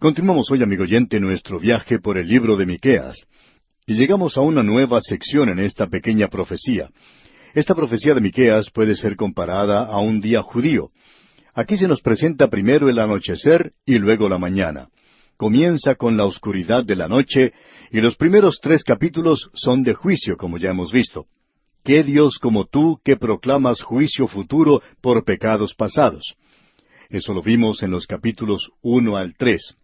Continuamos hoy, amigo oyente, nuestro viaje por el libro de Miqueas. Y llegamos a una nueva sección en esta pequeña profecía. Esta profecía de Miqueas puede ser comparada a un día judío. Aquí se nos presenta primero el anochecer y luego la mañana. Comienza con la oscuridad de la noche y los primeros 3 capítulos son de juicio, como ya hemos visto. ¿Qué Dios como tú que proclamas juicio futuro por pecados pasados? Eso lo vimos en los capítulos 1 al 3.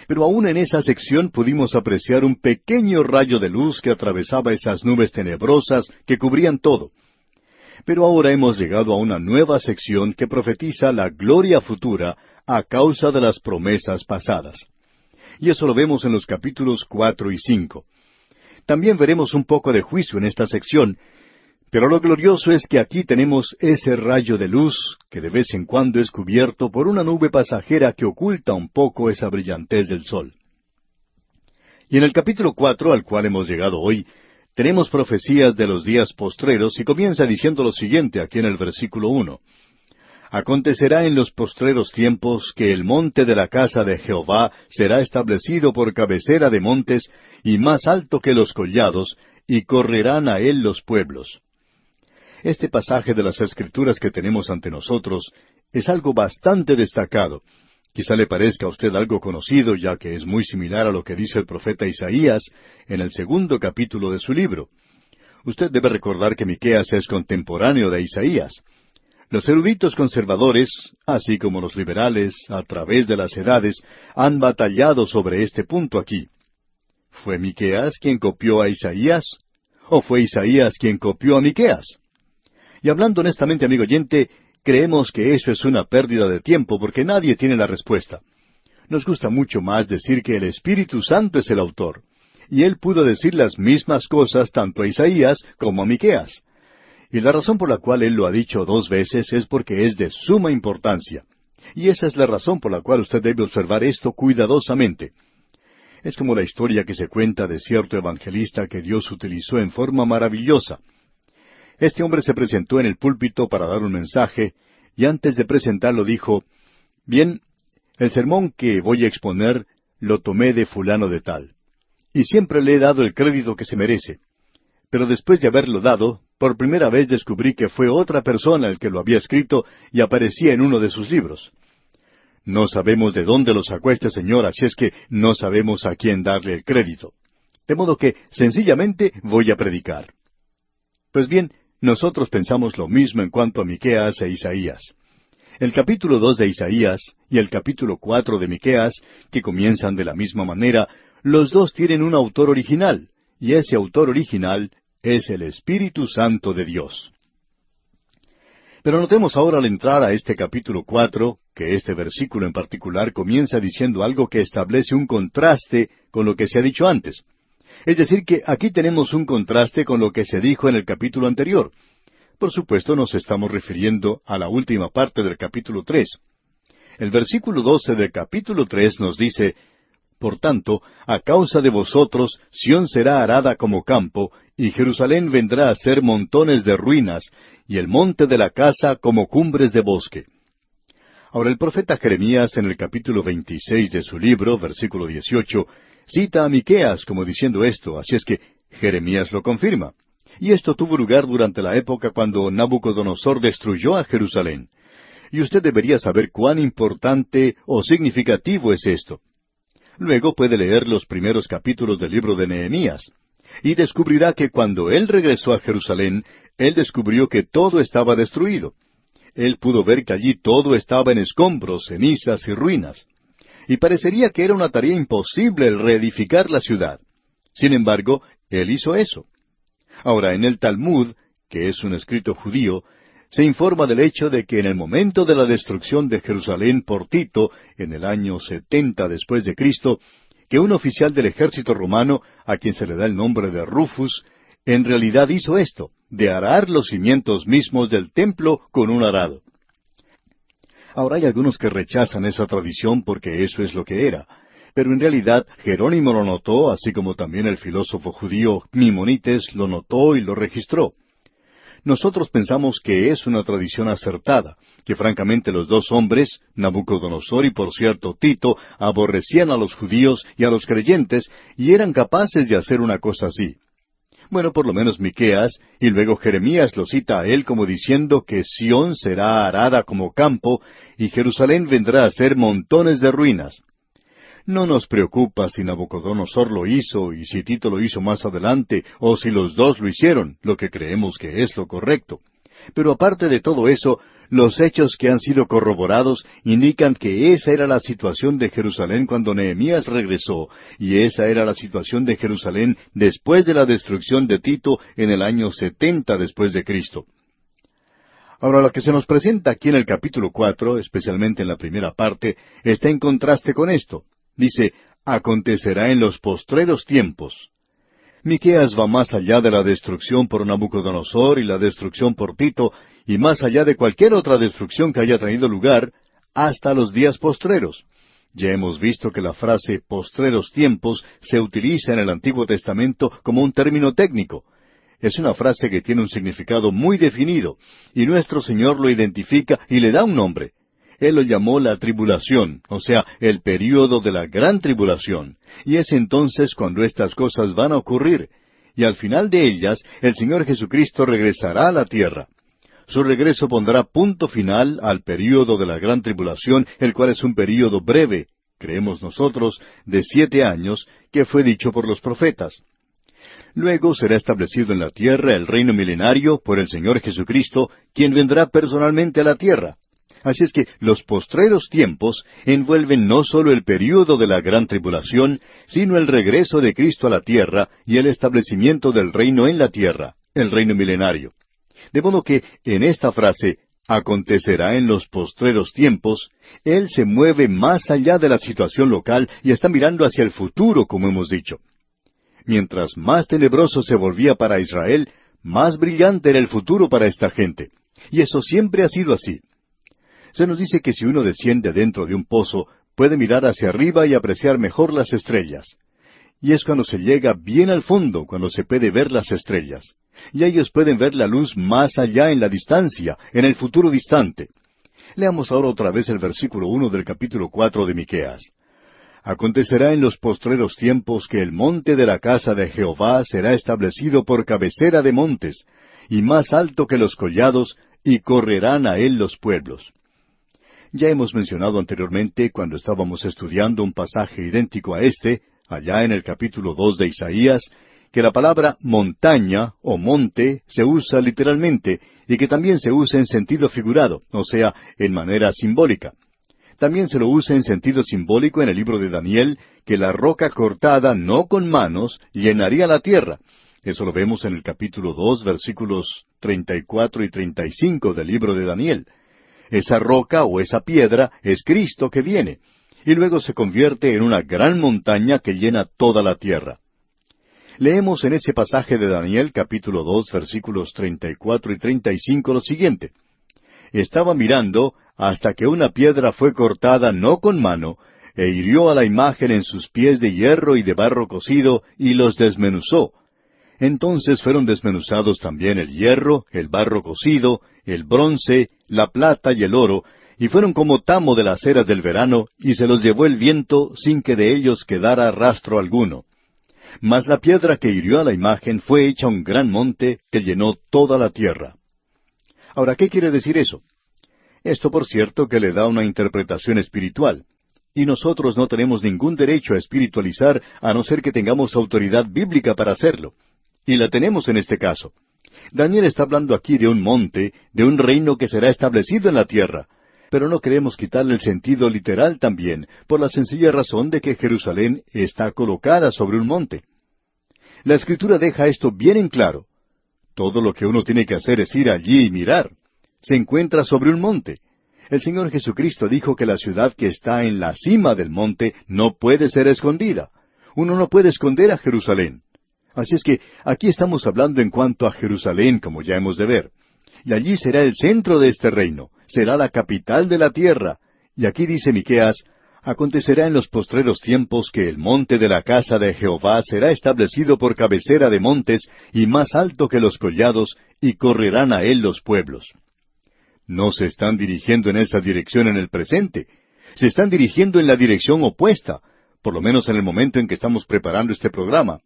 Pero aún en esa sección pudimos apreciar un pequeño rayo de luz que atravesaba esas nubes tenebrosas que cubrían todo. Pero ahora hemos llegado a una nueva sección que profetiza la gloria futura a causa de las promesas pasadas. Y eso lo vemos en los capítulos 4 y 5. También veremos un poco de juicio en esta sección, pero lo glorioso es que aquí tenemos ese rayo de luz que de vez en cuando es cubierto por una nube pasajera que oculta un poco esa brillantez del sol. Y en el capítulo 4, al cual hemos llegado hoy, tenemos profecías de los días postreros y comienza diciendo lo siguiente aquí en el versículo 1. Acontecerá en los postreros tiempos que el monte de la casa de Jehová será establecido por cabecera de montes y más alto que los collados, y correrán a él los pueblos. Este pasaje de las Escrituras que tenemos ante nosotros es algo bastante destacado. Quizá le parezca a usted algo conocido, ya que es muy similar a lo que dice el profeta Isaías en el 2º capítulo de su libro. Usted debe recordar que Miqueas es contemporáneo de Isaías. Los eruditos conservadores, así como los liberales, a través de las edades, han batallado sobre este punto aquí. ¿Fue Miqueas quien copió a Isaías? ¿O fue Isaías quien copió a Miqueas? Y hablando honestamente, amigo oyente, creemos que eso es una pérdida de tiempo porque nadie tiene la respuesta. Nos gusta mucho más decir que el Espíritu Santo es el autor. Y él pudo decir las mismas cosas tanto a Isaías como a Miqueas. Y la razón por la cual él lo ha dicho 2 veces es porque es de suma importancia. Y esa es la razón por la cual usted debe observar esto cuidadosamente. Es como la historia que se cuenta de cierto evangelista que Dios utilizó en forma maravillosa. Este hombre se presentó en el púlpito para dar un mensaje, y antes de presentarlo dijo, «Bien, el sermón que voy a exponer lo tomé de fulano de tal, y siempre le he dado el crédito que se merece. Pero después de haberlo dado, por primera vez descubrí que fue otra persona el que lo había escrito y aparecía en uno de sus libros. No sabemos de dónde lo sacó este señor, así es que no sabemos a quién darle el crédito. De modo que, sencillamente, voy a predicar». Pues bien, nosotros pensamos lo mismo en cuanto a Miqueas e Isaías. El capítulo 2 de Isaías y el capítulo 4 de Miqueas, que comienzan de la misma manera, los dos tienen un autor original, y ese autor original es el Espíritu Santo de Dios. Pero notemos ahora al entrar a este capítulo 4, que este versículo en particular comienza diciendo algo que establece un contraste con lo que se ha dicho antes. Es decir, que aquí tenemos un contraste con lo que se dijo en el capítulo anterior. Por supuesto, nos estamos refiriendo a la última parte del capítulo 3. El versículo 12 del capítulo 3 nos dice, «Por tanto, a causa de vosotros, Sión será arada como campo, y Jerusalén vendrá a ser montones de ruinas, y el monte de la casa como cumbres de bosque». Ahora el profeta Jeremías en el capítulo 26 de su libro, versículo 18, cita a Miqueas como diciendo esto, así es que Jeremías lo confirma. Y esto tuvo lugar durante la época cuando Nabucodonosor destruyó a Jerusalén. Y usted debería saber cuán importante o significativo es esto. Luego puede leer los primeros capítulos del libro de Nehemías, y descubrirá que cuando él regresó a Jerusalén, él descubrió que todo estaba destruido. Él pudo ver que allí todo estaba en escombros, cenizas y ruinas. Y parecería que era una tarea imposible el reedificar la ciudad. Sin embargo, él hizo eso. Ahora, en el Talmud, que es un escrito judío, se informa del hecho de que en el momento de la destrucción de Jerusalén por Tito, en el año 70 después de Cristo, que un oficial del ejército romano, a quien se le da el nombre de Rufus, en realidad hizo esto, de arar los cimientos mismos del templo con un arado. Ahora hay algunos que rechazan esa tradición porque eso es lo que era. Pero en realidad Jerónimo lo notó, así como también el filósofo judío Mimonides lo notó y lo registró. Nosotros pensamos que es una tradición acertada, que francamente los dos hombres, Nabucodonosor y por cierto Tito, aborrecían a los judíos y a los creyentes y eran capaces de hacer una cosa así. Bueno, por lo menos Miqueas, y luego Jeremías lo cita a él como diciendo que Sión será arada como campo y Jerusalén vendrá a ser montones de ruinas. No nos preocupa si Nabucodonosor lo hizo y si Tito lo hizo más adelante, o si los dos lo hicieron, lo que creemos que es lo correcto. Pero aparte de todo eso, los hechos que han sido corroborados indican que esa era la situación de Jerusalén cuando Nehemías regresó, y esa era la situación de Jerusalén después de la destrucción de Tito en el año 70 después de Cristo. Ahora, lo que se nos presenta aquí en el capítulo 4, especialmente en la primera parte, está en contraste con esto. Dice, acontecerá en los postreros tiempos. Miqueas va más allá de la destrucción por Nabucodonosor y la destrucción por Tito, y más allá de cualquier otra destrucción que haya tenido lugar, hasta los días postreros. Ya hemos visto que la frase postreros tiempos se utiliza en el Antiguo Testamento como un término técnico. Es una frase que tiene un significado muy definido, y nuestro Señor lo identifica y le da un nombre. Él lo llamó la tribulación, o sea, el período de la gran tribulación. Y es entonces cuando estas cosas van a ocurrir. Y al final de ellas, el Señor Jesucristo regresará a la tierra. Su regreso pondrá punto final al período de la gran tribulación, el cual es un período breve, creemos nosotros, de 7 años, que fue dicho por los profetas. Luego será establecido en la tierra el reino milenario por el Señor Jesucristo, quien vendrá personalmente a la tierra. Así es que los postreros tiempos envuelven no solo el período de la gran tribulación, sino el regreso de Cristo a la tierra y el establecimiento del reino en la tierra, el reino milenario. De modo que en esta frase, acontecerá en los postreros tiempos, Él se mueve más allá de la situación local y está mirando hacia el futuro, como hemos dicho. Mientras más tenebroso se volvía para Israel, más brillante era el futuro para esta gente. Y eso siempre ha sido así. Se nos dice que si uno desciende dentro de un pozo, puede mirar hacia arriba y apreciar mejor las estrellas. Y es cuando se llega bien al fondo, cuando se puede ver las estrellas. Y ellos pueden ver la luz más allá en la distancia, en el futuro distante. Leamos ahora otra vez el versículo 1 del capítulo 4 de Miqueas. Acontecerá en los postreros tiempos que el monte de la casa de Jehová será establecido por cabecera de montes, y más alto que los collados, y correrán a él los pueblos. Ya hemos mencionado anteriormente, cuando estábamos estudiando un pasaje idéntico a este, allá en el capítulo 2 de Isaías, que la palabra montaña o monte se usa literalmente y que también se usa en sentido figurado, o sea, en manera simbólica. También se lo usa en sentido simbólico en el libro de Daniel, que la roca cortada no con manos llenaría la tierra. Eso lo vemos en el capítulo 2, versículos 34 y 35 del libro de Daniel. Esa roca o esa piedra es Cristo que viene, y luego se convierte en una gran montaña que llena toda la tierra. Leemos en ese pasaje de Daniel capítulo 2 versículos 34 y 35 lo siguiente. Estaba mirando hasta que una piedra fue cortada no con mano, e hirió a la imagen en sus pies de hierro y de barro cocido, y los desmenuzó. Entonces fueron desmenuzados también el hierro, el barro cocido, el bronce, la plata y el oro, y fueron como tamo de las eras del verano, y se los llevó el viento sin que de ellos quedara rastro alguno. Mas la piedra que hirió a la imagen fue hecha un gran monte que llenó toda la tierra. Ahora, ¿qué quiere decir eso? Esto, por cierto, que le da una interpretación espiritual. Y nosotros no tenemos ningún derecho a espiritualizar a no ser que tengamos autoridad bíblica para hacerlo. Y la tenemos en este caso. Daniel está hablando aquí de un monte, de un reino que será establecido en la tierra. Pero no queremos quitarle el sentido literal también, por la sencilla razón de que Jerusalén está colocada sobre un monte. La Escritura deja esto bien en claro. Todo lo que uno tiene que hacer es ir allí y mirar. Se encuentra sobre un monte. El Señor Jesucristo dijo que la ciudad que está en la cima del monte no puede ser escondida. Uno no puede esconder a Jerusalén. Así es que aquí estamos hablando en cuanto a Jerusalén, como ya hemos de ver. Y allí será el centro de este reino, será la capital de la tierra. Y aquí dice Miqueas, Acontecerá en los postreros tiempos que el monte de la casa de Jehová será establecido por cabecera de montes y más alto que los collados, y correrán a él los pueblos. No se están dirigiendo en esa dirección en el presente. Se están dirigiendo en la dirección opuesta, por lo menos en el momento en que estamos preparando este programa.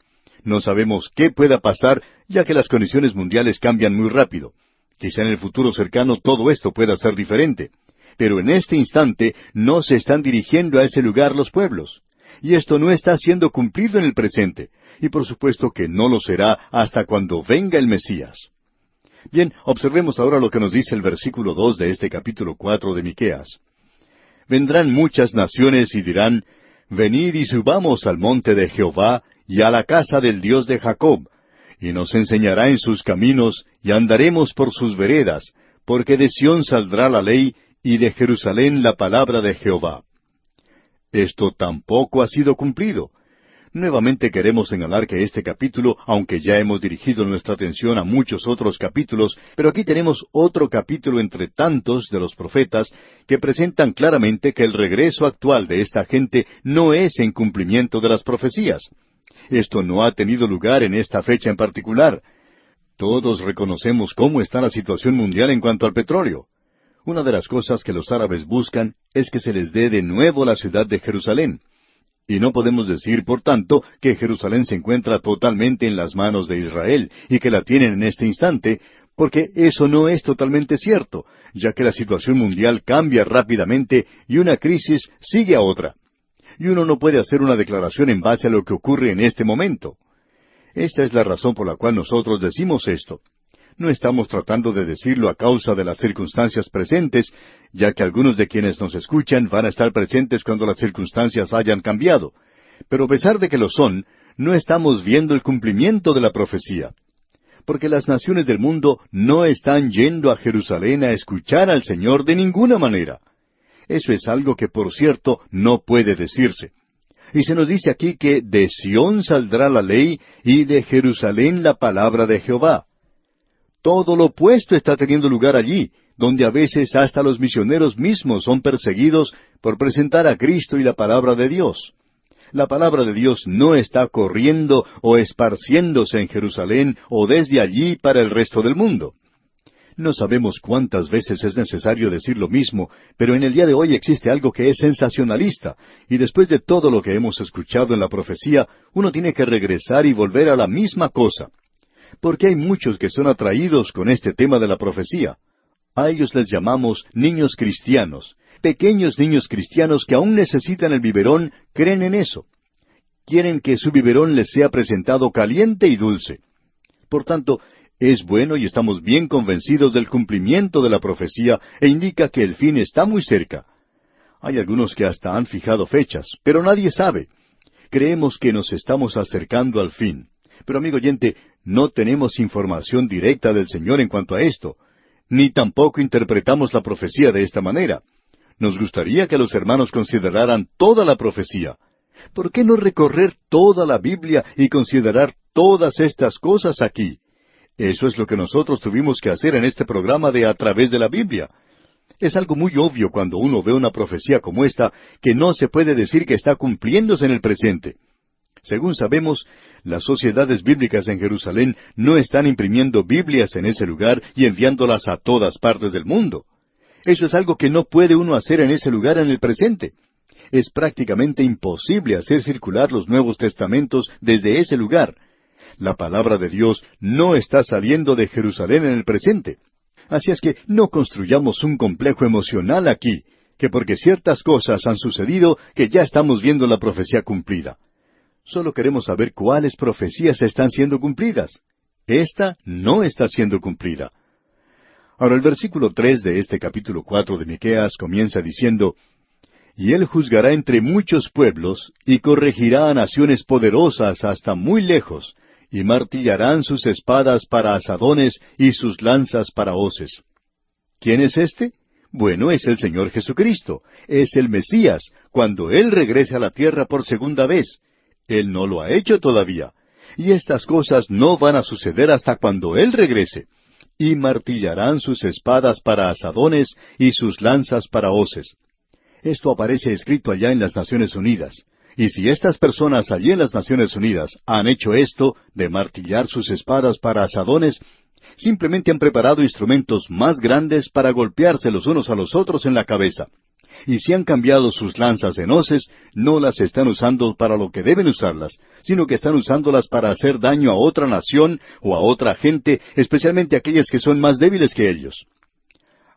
No sabemos qué pueda pasar, ya que las condiciones mundiales cambian muy rápido. Quizá en el futuro cercano todo esto pueda ser diferente. Pero en este instante no se están dirigiendo a ese lugar los pueblos. Y esto no está siendo cumplido en el presente. Y por supuesto que no lo será hasta cuando venga el Mesías. Bien, observemos ahora lo que nos dice el versículo 2 de este capítulo 4 de Miqueas. Vendrán muchas naciones y dirán, venid y subamos al monte de Jehová y a la casa del Dios de Jacob, y nos enseñará en sus caminos, y andaremos por sus veredas, porque de Sión saldrá la ley, y de Jerusalén la palabra de Jehová. Esto tampoco ha sido cumplido. Nuevamente queremos señalar que este capítulo, aunque ya hemos dirigido nuestra atención a muchos otros capítulos, pero aquí tenemos otro capítulo entre tantos de los profetas que presentan claramente que el regreso actual de esta gente no es en cumplimiento de las profecías. Esto no ha tenido lugar en esta fecha en particular. Todos reconocemos cómo está la situación mundial en cuanto al petróleo. Una de las cosas que los árabes buscan es que se les dé de nuevo la ciudad de Jerusalén. Y no podemos decir, por tanto, que Jerusalén se encuentra totalmente en las manos de Israel y que la tienen en este instante, porque eso no es totalmente cierto, ya que la situación mundial cambia rápidamente y una crisis sigue a otra. Y uno no puede hacer una declaración en base a lo que ocurre en este momento. Esta es la razón por la cual nosotros decimos esto. No estamos tratando de decirlo a causa de las circunstancias presentes, ya que algunos de quienes nos escuchan van a estar presentes cuando las circunstancias hayan cambiado. Pero a pesar de que lo son, no estamos viendo el cumplimiento de la profecía. Porque las naciones del mundo no están yendo a Jerusalén a escuchar al Señor de ninguna manera. Eso es algo que, por cierto, no puede decirse. Y se nos dice aquí que de Sión saldrá la ley y de Jerusalén la palabra de Jehová. Todo lo opuesto está teniendo lugar allí, donde a veces hasta los misioneros mismos son perseguidos por presentar a Cristo y la palabra de Dios. La palabra de Dios no está corriendo o esparciéndose en Jerusalén o desde allí para el resto del mundo. No sabemos cuántas veces es necesario decir lo mismo, pero en el día de hoy existe algo que es sensacionalista, y después de todo lo que hemos escuchado en la profecía, uno tiene que regresar y volver a la misma cosa. Porque hay muchos que son atraídos con este tema de la profecía. A ellos les llamamos niños cristianos. Pequeños niños cristianos que aún necesitan el biberón, creen en eso. Quieren que su biberón les sea presentado caliente y dulce. Por tanto, es bueno y estamos bien convencidos del cumplimiento de la profecía e indica que el fin está muy cerca. Hay algunos que hasta han fijado fechas, pero nadie sabe. Creemos que nos estamos acercando al fin. Pero amigo oyente, no tenemos información directa del Señor en cuanto a esto, ni tampoco interpretamos la profecía de esta manera. Nos gustaría que los hermanos consideraran toda la profecía. ¿Por qué no recorrer toda la Biblia y considerar todas estas cosas aquí? Eso es lo que nosotros tuvimos que hacer en este programa de A Través de la Biblia. Es algo muy obvio cuando uno ve una profecía como esta, que no se puede decir que está cumpliéndose en el presente. Según sabemos, las sociedades bíblicas en Jerusalén no están imprimiendo Biblias en ese lugar y enviándolas a todas partes del mundo. Eso es algo que no puede uno hacer en ese lugar en el presente. Es prácticamente imposible hacer circular los Nuevos Testamentos desde ese lugar. La palabra de Dios no está saliendo de Jerusalén en el presente. Así es que no construyamos un complejo emocional aquí, que porque ciertas cosas han sucedido, que ya estamos viendo la profecía cumplida. Solo queremos saber cuáles profecías están siendo cumplidas. Esta no está siendo cumplida. Ahora el versículo 3 de este capítulo 4 de Miqueas comienza diciendo, «Y él juzgará entre muchos pueblos, y corregirá a naciones poderosas hasta muy lejos, y martillarán sus espadas para asadones y sus lanzas para hoces». ¿Quién es este? Bueno, es el Señor Jesucristo, es el Mesías, cuando Él regrese a la tierra por segunda vez. Él no lo ha hecho todavía. Y estas cosas no van a suceder hasta cuando Él regrese. Y martillarán sus espadas para asadones y sus lanzas para hoces. Esto aparece escrito allá en las Naciones Unidas. Y si estas personas allí en las Naciones Unidas han hecho esto de martillar sus espadas para asadones, simplemente han preparado instrumentos más grandes para golpearse los unos a los otros en la cabeza. Y si han cambiado sus lanzas en hoces, no las están usando para lo que deben usarlas, sino que están usándolas para hacer daño a otra nación o a otra gente, especialmente aquellas que son más débiles que ellos.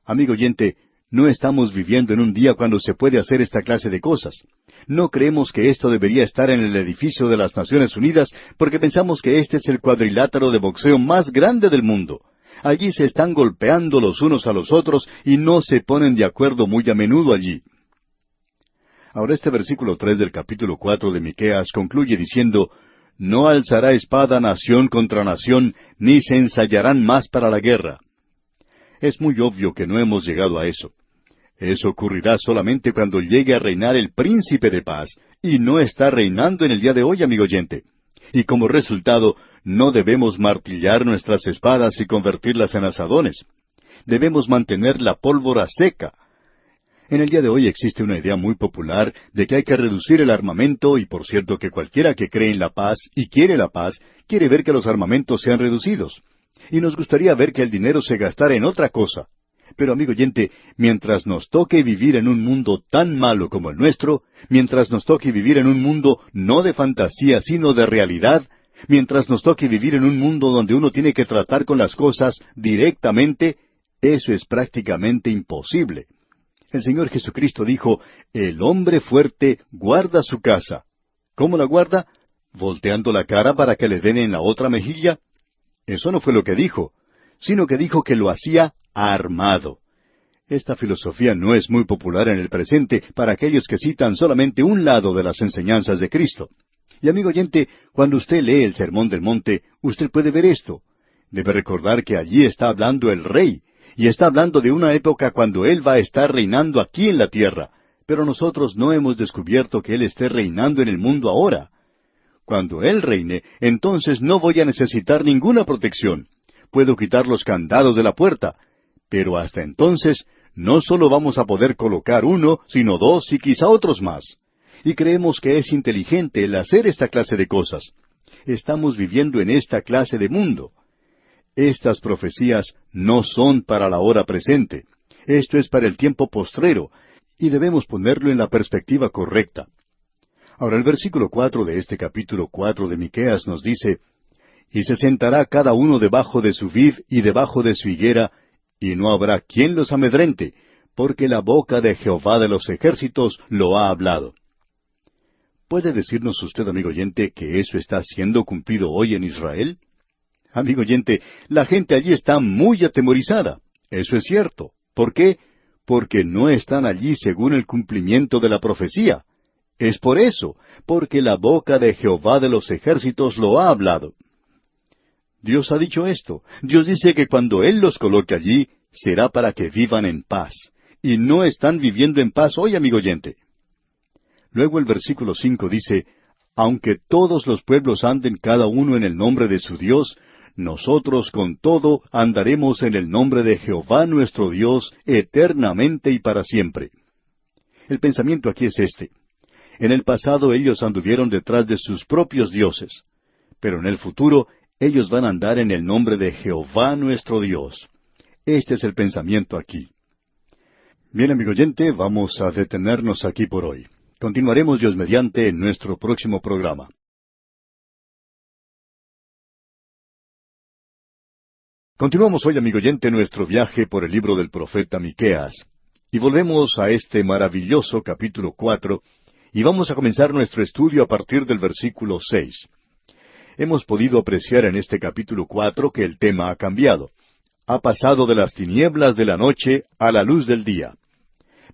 Amigo oyente, no estamos viviendo en un día cuando se puede hacer esta clase de cosas. No creemos que esto debería estar en el edificio de las Naciones Unidas porque pensamos que este es el cuadrilátero de boxeo más grande del mundo. Allí se están golpeando los unos a los otros y no se ponen de acuerdo muy a menudo allí. Ahora este versículo 3 del capítulo 4 de Miqueas concluye diciendo, «No alzará espada nación contra nación, ni se ensayarán más para la guerra». Es muy obvio que no hemos llegado a eso. Eso ocurrirá solamente cuando llegue a reinar el príncipe de paz, y no está reinando en el día de hoy, amigo oyente. Y como resultado, no debemos martillar nuestras espadas y convertirlas en asadones. Debemos mantener la pólvora seca. En el día de hoy existe una idea muy popular de que hay que reducir el armamento, y por cierto que cualquiera que cree en la paz y quiere la paz, quiere ver que los armamentos sean reducidos. Y nos gustaría ver que el dinero se gastara en otra cosa. Pero, amigo oyente, mientras nos toque vivir en un mundo tan malo como el nuestro, mientras nos toque vivir en un mundo no de fantasía, sino de realidad, mientras nos toque vivir en un mundo donde uno tiene que tratar con las cosas directamente, eso es prácticamente imposible. El Señor Jesucristo dijo, «El hombre fuerte guarda su casa». ¿Cómo la guarda? ¿Volteando la cara para que le den en la otra mejilla? Eso no fue lo que dijo, sino que dijo que lo hacía armado. Esta filosofía no es muy popular en el presente para aquellos que citan solamente un lado de las enseñanzas de Cristo. Y amigo oyente, cuando usted lee el Sermón del Monte, usted puede ver esto. Debe recordar que allí está hablando el Rey, y está hablando de una época cuando Él va a estar reinando aquí en la tierra, pero nosotros no hemos descubierto que Él esté reinando en el mundo ahora. Cuando Él reine, entonces no voy a necesitar ninguna protección. Puedo quitar los candados de la puerta, pero hasta entonces no solo vamos a poder colocar uno, sino dos y quizá otros más. Y creemos que es inteligente el hacer esta clase de cosas. Estamos viviendo en esta clase de mundo. Estas profecías no son para la hora presente. Esto es para el tiempo postrero, y debemos ponerlo en la perspectiva correcta. Ahora el versículo 4 de este capítulo 4 de Miqueas nos dice, «Y se sentará cada uno debajo de su vid y debajo de su higuera, y no habrá quien los amedrente, porque la boca de Jehová de los ejércitos lo ha hablado». ¿Puede decirnos usted, amigo oyente, que eso está siendo cumplido hoy en Israel? Amigo oyente, la gente allí está muy atemorizada. Eso es cierto. ¿Por qué? Porque no están allí según el cumplimiento de la profecía. Es por eso, porque la boca de Jehová de los ejércitos lo ha hablado. Dios ha dicho esto. Dios dice que cuando Él los coloque allí, será para que vivan en paz. Y no están viviendo en paz hoy, amigo oyente. Luego el versículo 5 dice, «Aunque todos los pueblos anden cada uno en el nombre de su Dios, nosotros con todo andaremos en el nombre de Jehová nuestro Dios eternamente y para siempre». El pensamiento aquí es este. En el pasado ellos anduvieron detrás de sus propios dioses, pero en el futuro ellos van a andar en el nombre de Jehová nuestro Dios. Este es el pensamiento aquí. Bien, amigo oyente, vamos a detenernos aquí por hoy. Continuaremos Dios mediante en nuestro próximo programa. Continuamos hoy, amigo oyente, nuestro viaje por el libro del profeta Miqueas. Y volvemos a este maravilloso capítulo 4, y vamos a comenzar nuestro estudio a partir del versículo 6. Hemos podido apreciar en este capítulo 4 que el tema ha cambiado. Ha pasado de las tinieblas de la noche a la luz del día.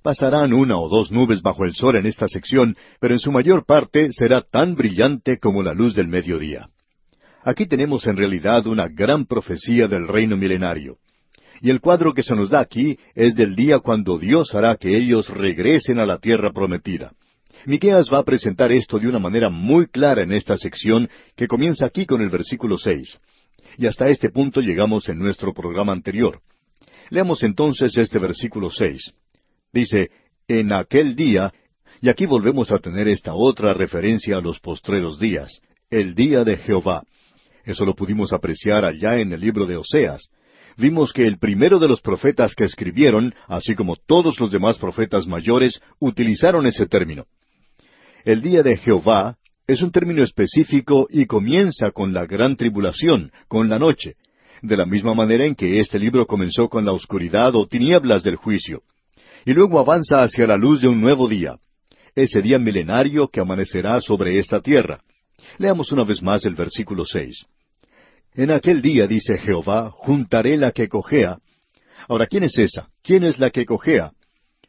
Pasarán una o dos nubes bajo el sol en esta sección, pero en su mayor parte será tan brillante como la luz del mediodía. Aquí tenemos en realidad una gran profecía del reino milenario. Y el cuadro que se nos da aquí es del día cuando Dios hará que ellos regresen a la tierra prometida. Miqueas va a presentar esto de una manera muy clara en esta sección que comienza aquí con el versículo 6. Y hasta este punto llegamos en nuestro programa anterior. Leamos entonces este versículo 6. Dice, en aquel día, y aquí volvemos a tener esta otra referencia a los postreros días, el día de Jehová. Eso lo pudimos apreciar allá en el libro de Oseas. Vimos que el primero de los profetas que escribieron, así como todos los demás profetas mayores, utilizaron ese término. El día de Jehová es un término específico y comienza con la gran tribulación, con la noche, de la misma manera en que este libro comenzó con la oscuridad o tinieblas del juicio, y luego avanza hacia la luz de un nuevo día, ese día milenario que amanecerá sobre esta tierra. Leamos una vez más el versículo 6. En aquel día, dice Jehová, juntaré la que cojea. Ahora, ¿quién es esa? ¿Quién es la que cojea?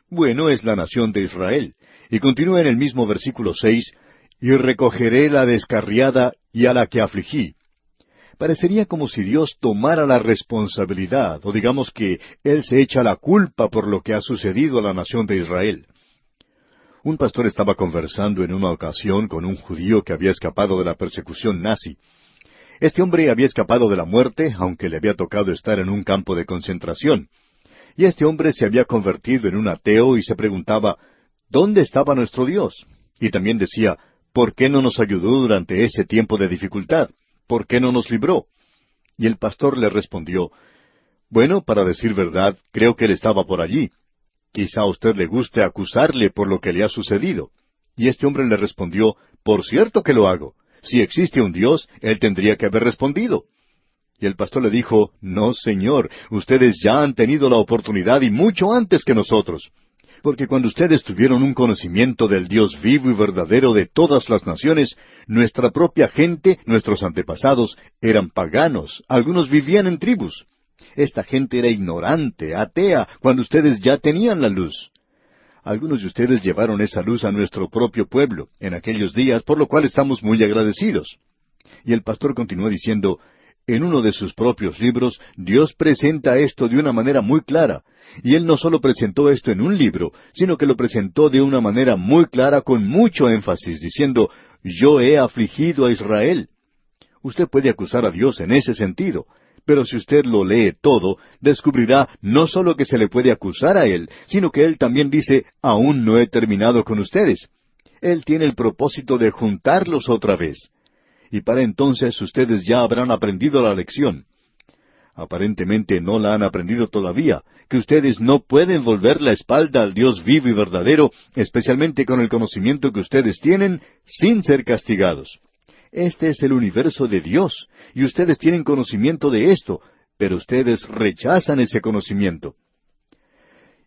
Bueno, es la nación de Israel. Y continúa en el mismo versículo 6, y recogeré la descarriada y a la que afligí. Parecería como si Dios tomara la responsabilidad, o digamos que Él se echa la culpa por lo que ha sucedido a la nación de Israel. Un pastor estaba conversando en una ocasión con un judío que había escapado de la persecución nazi. Este hombre había escapado de la muerte, aunque le había tocado estar en un campo de concentración. Y este hombre se había convertido en un ateo y se preguntaba, ¿dónde estaba nuestro Dios? Y también decía, ¿por qué no nos ayudó durante ese tiempo de dificultad? ¿Por qué no nos libró? Y el pastor le respondió, bueno, para decir verdad, creo que él estaba por allí. Quizá a usted le guste acusarle por lo que le ha sucedido. Y este hombre le respondió, por cierto que lo hago. Si existe un Dios, Él tendría que haber respondido. Y el pastor le dijo, no, señor, ustedes ya han tenido la oportunidad y mucho antes que nosotros. Porque cuando ustedes tuvieron un conocimiento del Dios vivo y verdadero de todas las naciones, nuestra propia gente, nuestros antepasados, eran paganos, algunos vivían en tribus. Esta gente era ignorante, atea, cuando ustedes ya tenían la luz. Algunos de ustedes llevaron esa luz a nuestro propio pueblo en aquellos días, por lo cual estamos muy agradecidos. Y el pastor continuó diciendo, en uno de sus propios libros, Dios presenta esto de una manera muy clara. Y Él no solo presentó esto en un libro, sino que lo presentó de una manera muy clara con mucho énfasis, diciendo, yo he afligido a Israel. Usted puede acusar a Dios en ese sentido, pero si usted lo lee todo, descubrirá no solo que se le puede acusar a Él, sino que Él también dice, aún no he terminado con ustedes. Él tiene el propósito de juntarlos otra vez. Y para entonces ustedes ya habrán aprendido la lección. Aparentemente no la han aprendido todavía, que ustedes no pueden volver la espalda al Dios vivo y verdadero, especialmente con el conocimiento que ustedes tienen, sin ser castigados. Este es el universo de Dios, y ustedes tienen conocimiento de esto, pero ustedes rechazan ese conocimiento.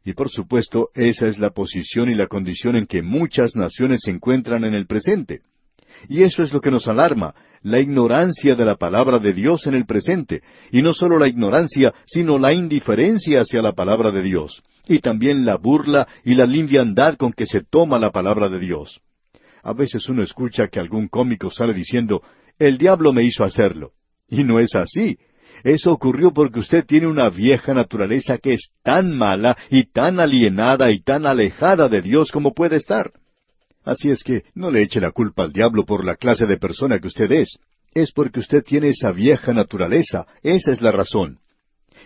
Y por supuesto, esa es la posición y la condición en que muchas naciones se encuentran en el presente. Y eso es lo que nos alarma, la ignorancia de la palabra de Dios en el presente, y no solo la ignorancia, sino la indiferencia hacia la palabra de Dios, y también la burla y la liviandad con que se toma la palabra de Dios. A veces uno escucha que algún cómico sale diciendo, el diablo me hizo hacerlo. Y no es así. Eso ocurrió porque usted tiene una vieja naturaleza que es tan mala y tan alienada y tan alejada de Dios como puede estar. Así es que no le eche la culpa al diablo por la clase de persona que usted es. Es porque usted tiene esa vieja naturaleza. Esa es la razón.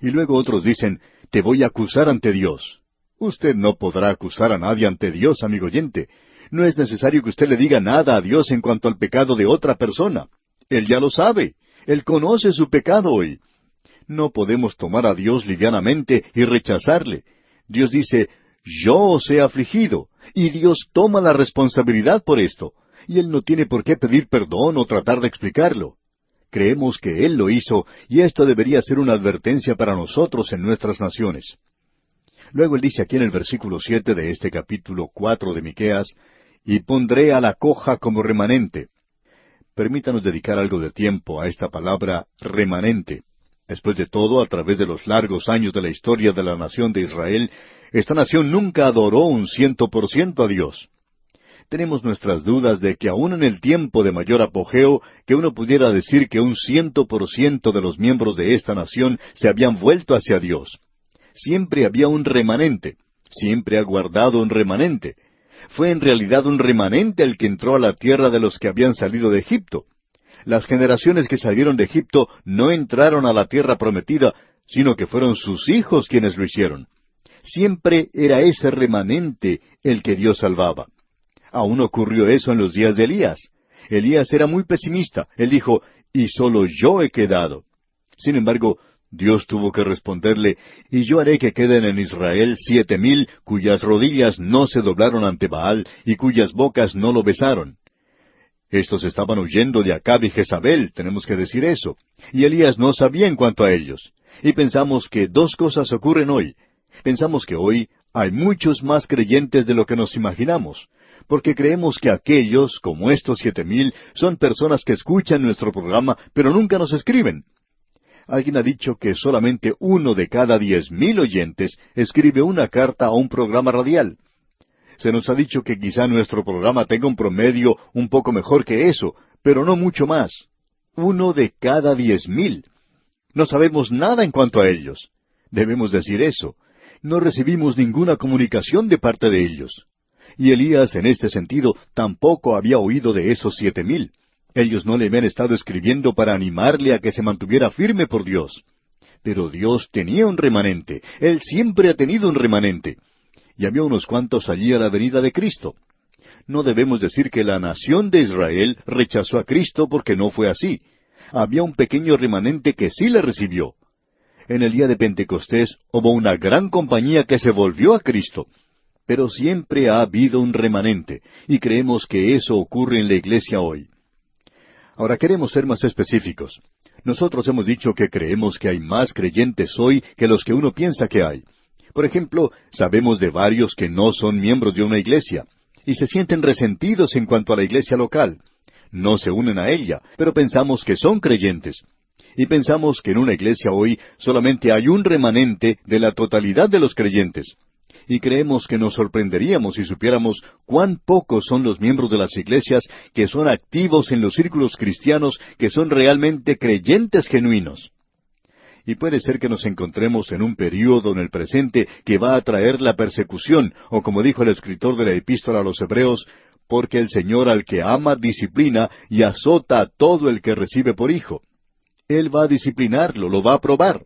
Y luego otros dicen, te voy a acusar ante Dios. Usted no podrá acusar a nadie ante Dios, amigo oyente. No es necesario que usted le diga nada a Dios en cuanto al pecado de otra persona. Él ya lo sabe. Él conoce su pecado hoy. No podemos tomar a Dios livianamente y rechazarle. Dios dice, yo os he afligido, y Dios toma la responsabilidad por esto, y Él no tiene por qué pedir perdón o tratar de explicarlo. Creemos que Él lo hizo, y esto debería ser una advertencia para nosotros en nuestras naciones. Luego Él dice aquí en el versículo 7 de este capítulo 4 de Miqueas, y pondré a la coja como remanente. Permítanos dedicar algo de tiempo a esta palabra remanente. Después de todo, a través de los largos años de la historia de la nación de Israel, esta nación nunca adoró un 100% a Dios. Tenemos nuestras dudas de que aún en el tiempo de mayor apogeo, que uno pudiera decir que un 100% de los miembros de esta nación se habían vuelto hacia Dios. Siempre había un remanente, siempre ha guardado un remanente. Fue en realidad un remanente el que entró a la tierra de los que habían salido de Egipto. Las generaciones que salieron de Egipto no entraron a la tierra prometida, sino que fueron sus hijos quienes lo hicieron. Siempre era ese remanente el que Dios salvaba. Aún ocurrió eso en los días de Elías. Elías era muy pesimista. Él dijo, y solo yo he quedado. Sin embargo, Dios tuvo que responderle, y yo haré que queden en Israel 7,000 cuyas rodillas no se doblaron ante Baal y cuyas bocas no lo besaron. Estos estaban huyendo de Acab y Jezabel, tenemos que decir eso. Y Elías no sabía en cuanto a ellos. Y pensamos que dos cosas ocurren hoy. Pensamos que hoy hay muchos más creyentes de lo que nos imaginamos, porque creemos que aquellos, como estos 7,000, son personas que escuchan nuestro programa, pero nunca nos escriben. Alguien ha dicho que solamente 1 de cada 10,000 oyentes escribe una carta a un programa radial. Se nos ha dicho que quizá nuestro programa tenga un promedio un poco mejor que eso, pero no mucho más. 1 de cada 10,000. No sabemos nada en cuanto a ellos. Debemos decir eso. No recibimos ninguna comunicación de parte de ellos. Y Elías, en este sentido, tampoco había oído de esos 7,000. Ellos no le habían estado escribiendo para animarle a que se mantuviera firme por Dios. Pero Dios tenía un remanente. Él siempre ha tenido un remanente. Y había unos cuantos allí a la venida de Cristo. No debemos decir que la nación de Israel rechazó a Cristo porque no fue así. Había un pequeño remanente que sí le recibió. En el día de Pentecostés hubo una gran compañía que se volvió a Cristo. Pero siempre ha habido un remanente, y creemos que eso ocurre en la iglesia hoy. Ahora queremos ser más específicos. Nosotros hemos dicho que creemos que hay más creyentes hoy que los que uno piensa que hay. Por ejemplo, sabemos de varios que no son miembros de una iglesia, y se sienten resentidos en cuanto a la iglesia local. No se unen a ella, pero pensamos que son creyentes. Y pensamos que en una iglesia hoy solamente hay un remanente de la totalidad de los creyentes. Y creemos que nos sorprenderíamos si supiéramos cuán pocos son los miembros de las iglesias que son activos en los círculos cristianos, que son realmente creyentes genuinos. Y puede ser que nos encontremos en un período en el presente que va a traer la persecución, o como dijo el escritor de la Epístola a los Hebreos, porque el Señor al que ama disciplina y azota a todo el que recibe por hijo. Él va a disciplinarlo, lo va a probar.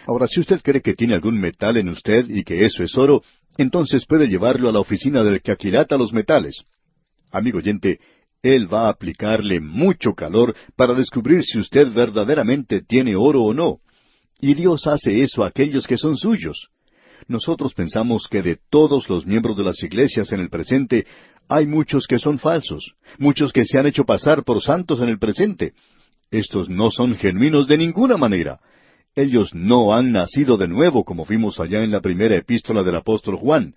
Ahora, si usted cree que tiene algún metal en usted y que eso es oro, entonces puede llevarlo a la oficina del que aquilata los metales. Amigo oyente, él va a aplicarle mucho calor para descubrir si usted verdaderamente tiene oro o no. Y Dios hace eso a aquellos que son suyos. Nosotros pensamos que de todos los miembros de las iglesias en el presente, hay muchos que son falsos, muchos que se han hecho pasar por santos en el presente. Estos no son genuinos de ninguna manera. Ellos no han nacido de nuevo, como vimos allá en la primera epístola del apóstol Juan.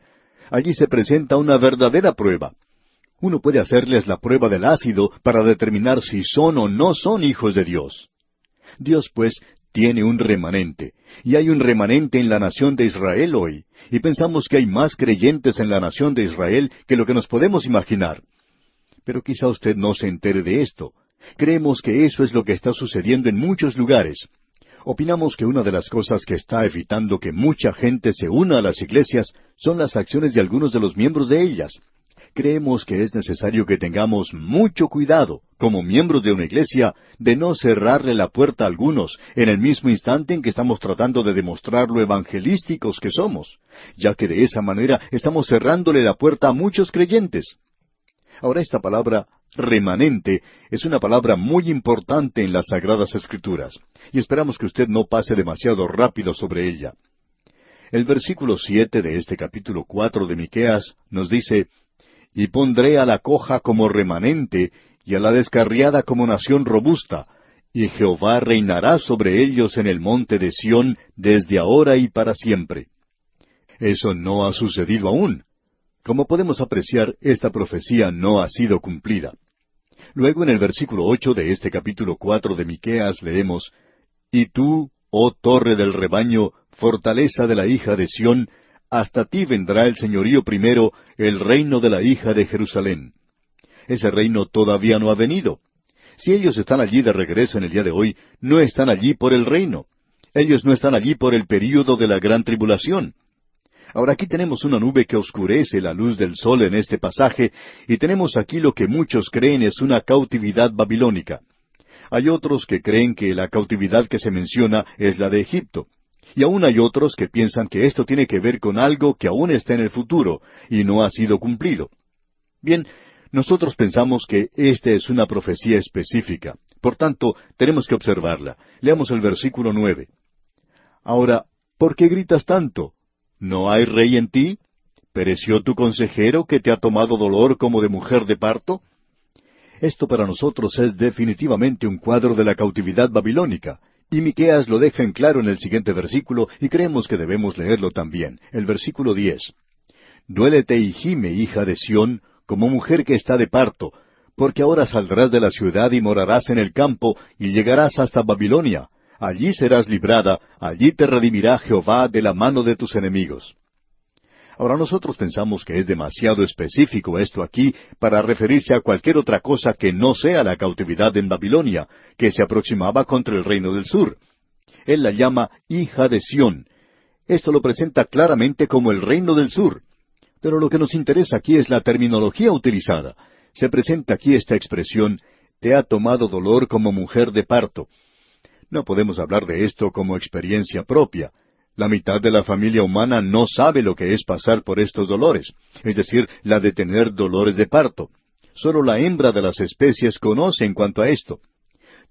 Allí se presenta una verdadera prueba. Uno puede hacerles la prueba del ácido para determinar si son o no son hijos de Dios. Dios, pues, tiene un remanente, y hay un remanente en la nación de Israel hoy, y pensamos que hay más creyentes en la nación de Israel que lo que nos podemos imaginar. Pero quizá usted no se entere de esto. Creemos que eso es lo que está sucediendo en muchos lugares. Opinamos que una de las cosas que está evitando que mucha gente se una a las iglesias son las acciones de algunos de los miembros de ellas. Creemos que es necesario que tengamos mucho cuidado, como miembros de una iglesia, de no cerrarle la puerta a algunos en el mismo instante en que estamos tratando de demostrar lo evangelísticos que somos, ya que de esa manera estamos cerrándole la puerta a muchos creyentes. Ahora, esta palabra remanente es una palabra muy importante en las Sagradas Escrituras, y esperamos que usted no pase demasiado rápido sobre ella. El versículo 7 de este capítulo 4 de Miqueas nos dice, «Y pondré a la coja como remanente, y a la descarriada como nación robusta, y Jehová reinará sobre ellos en el monte de Sión desde ahora y para siempre». Eso no ha sucedido aún. Como podemos apreciar, esta profecía no ha sido cumplida. Luego en el versículo 8 de este capítulo 4 de Miqueas leemos, «Y tú, oh torre del rebaño, fortaleza de la hija de Sión, hasta ti vendrá el señorío primero, el reino de la hija de Jerusalén». Ese reino todavía no ha venido. Si ellos están allí de regreso en el día de hoy, no están allí por el reino. Ellos no están allí por el período de la gran tribulación. Ahora aquí tenemos una nube que oscurece la luz del sol en este pasaje, y tenemos aquí lo que muchos creen es una cautividad babilónica. Hay otros que creen que la cautividad que se menciona es la de Egipto. Y aún hay otros que piensan que esto tiene que ver con algo que aún está en el futuro y no ha sido cumplido. Bien, nosotros pensamos que esta es una profecía específica. Por tanto, tenemos que observarla. Leamos el versículo 9. Ahora, ¿por qué gritas tanto? ¿No hay rey en ti? ¿Pereció tu consejero que te ha tomado dolor como de mujer de parto? Esto para nosotros es definitivamente un cuadro de la cautividad babilónica. Y Miqueas lo deja en claro en el siguiente versículo, y creemos que debemos leerlo también. El versículo 10. Duélete y gime, hija de Sión, como mujer que está de parto, porque ahora saldrás de la ciudad y morarás en el campo, y llegarás hasta Babilonia. Allí serás librada, allí te redimirá Jehová de la mano de tus enemigos. Ahora nosotros pensamos que es demasiado específico esto aquí para referirse a cualquier otra cosa que no sea la cautividad en Babilonia, que se aproximaba contra el reino del sur. Él la llama hija de Sión. Esto lo presenta claramente como el reino del sur. Pero lo que nos interesa aquí es la terminología utilizada. Se presenta aquí esta expresión, te ha tomado dolor como mujer de parto. No podemos hablar de esto como experiencia propia. La mitad de la familia humana no sabe lo que es pasar por estos dolores, es decir, la de tener dolores de parto. Solo la hembra de las especies conoce en cuanto a esto.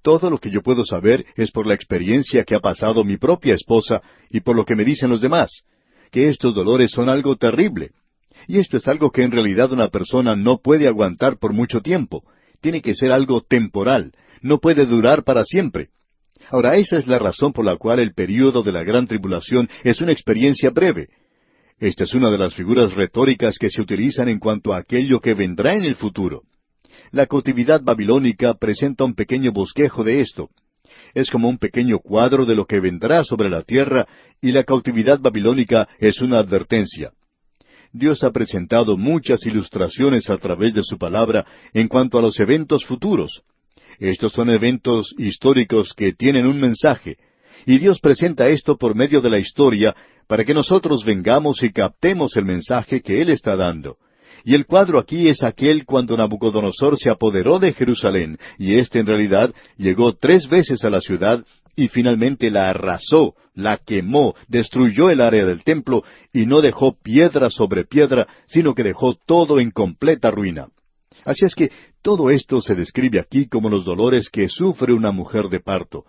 Todo lo que yo puedo saber es por la experiencia que ha pasado mi propia esposa y por lo que me dicen los demás, que estos dolores son algo terrible. Y esto es algo que en realidad una persona no puede aguantar por mucho tiempo. Tiene que ser algo temporal, no puede durar para siempre. Ahora, esa es la razón por la cual el período de la gran tribulación es una experiencia breve. Esta es una de las figuras retóricas que se utilizan en cuanto a aquello que vendrá en el futuro. La cautividad babilónica presenta un pequeño bosquejo de esto. Es como un pequeño cuadro de lo que vendrá sobre la tierra, y la cautividad babilónica es una advertencia. Dios ha presentado muchas ilustraciones a través de su palabra en cuanto a los eventos futuros. Estos son eventos históricos que tienen un mensaje, y Dios presenta esto por medio de la historia para que nosotros vengamos y captemos el mensaje que Él está dando. Y el cuadro aquí es aquel cuando Nabucodonosor se apoderó de Jerusalén, y éste en realidad llegó 3 veces a la ciudad, y finalmente la arrasó, la quemó, destruyó el área del templo, y no dejó piedra sobre piedra, sino que dejó todo en completa ruina. Así es que todo esto se describe aquí como los dolores que sufre una mujer de parto.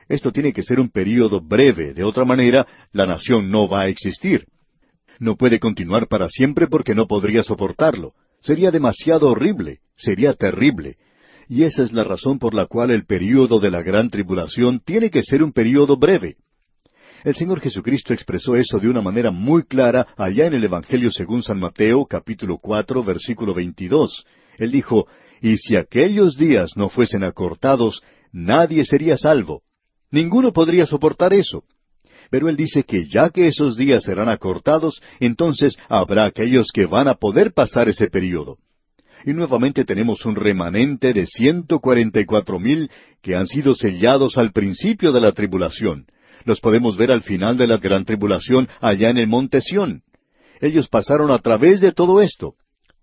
Esto tiene que ser un período breve, de otra manera, la nación no va a existir. No puede continuar para siempre porque no podría soportarlo. Sería demasiado horrible, sería terrible. Y esa es la razón por la cual el período de la gran tribulación tiene que ser un período breve. El Señor Jesucristo expresó eso de una manera muy clara allá en el Evangelio según San Mateo, capítulo 4, versículo 22. Él dijo, y si aquellos días no fuesen acortados, nadie sería salvo. Ninguno podría soportar eso. Pero Él dice que ya que esos días serán acortados, entonces habrá aquellos que van a poder pasar ese período. Y nuevamente tenemos un remanente de 144,000 que han sido sellados al principio de la tribulación. Los podemos ver al final de la gran tribulación allá en el monte Sión. Ellos pasaron a través de todo esto.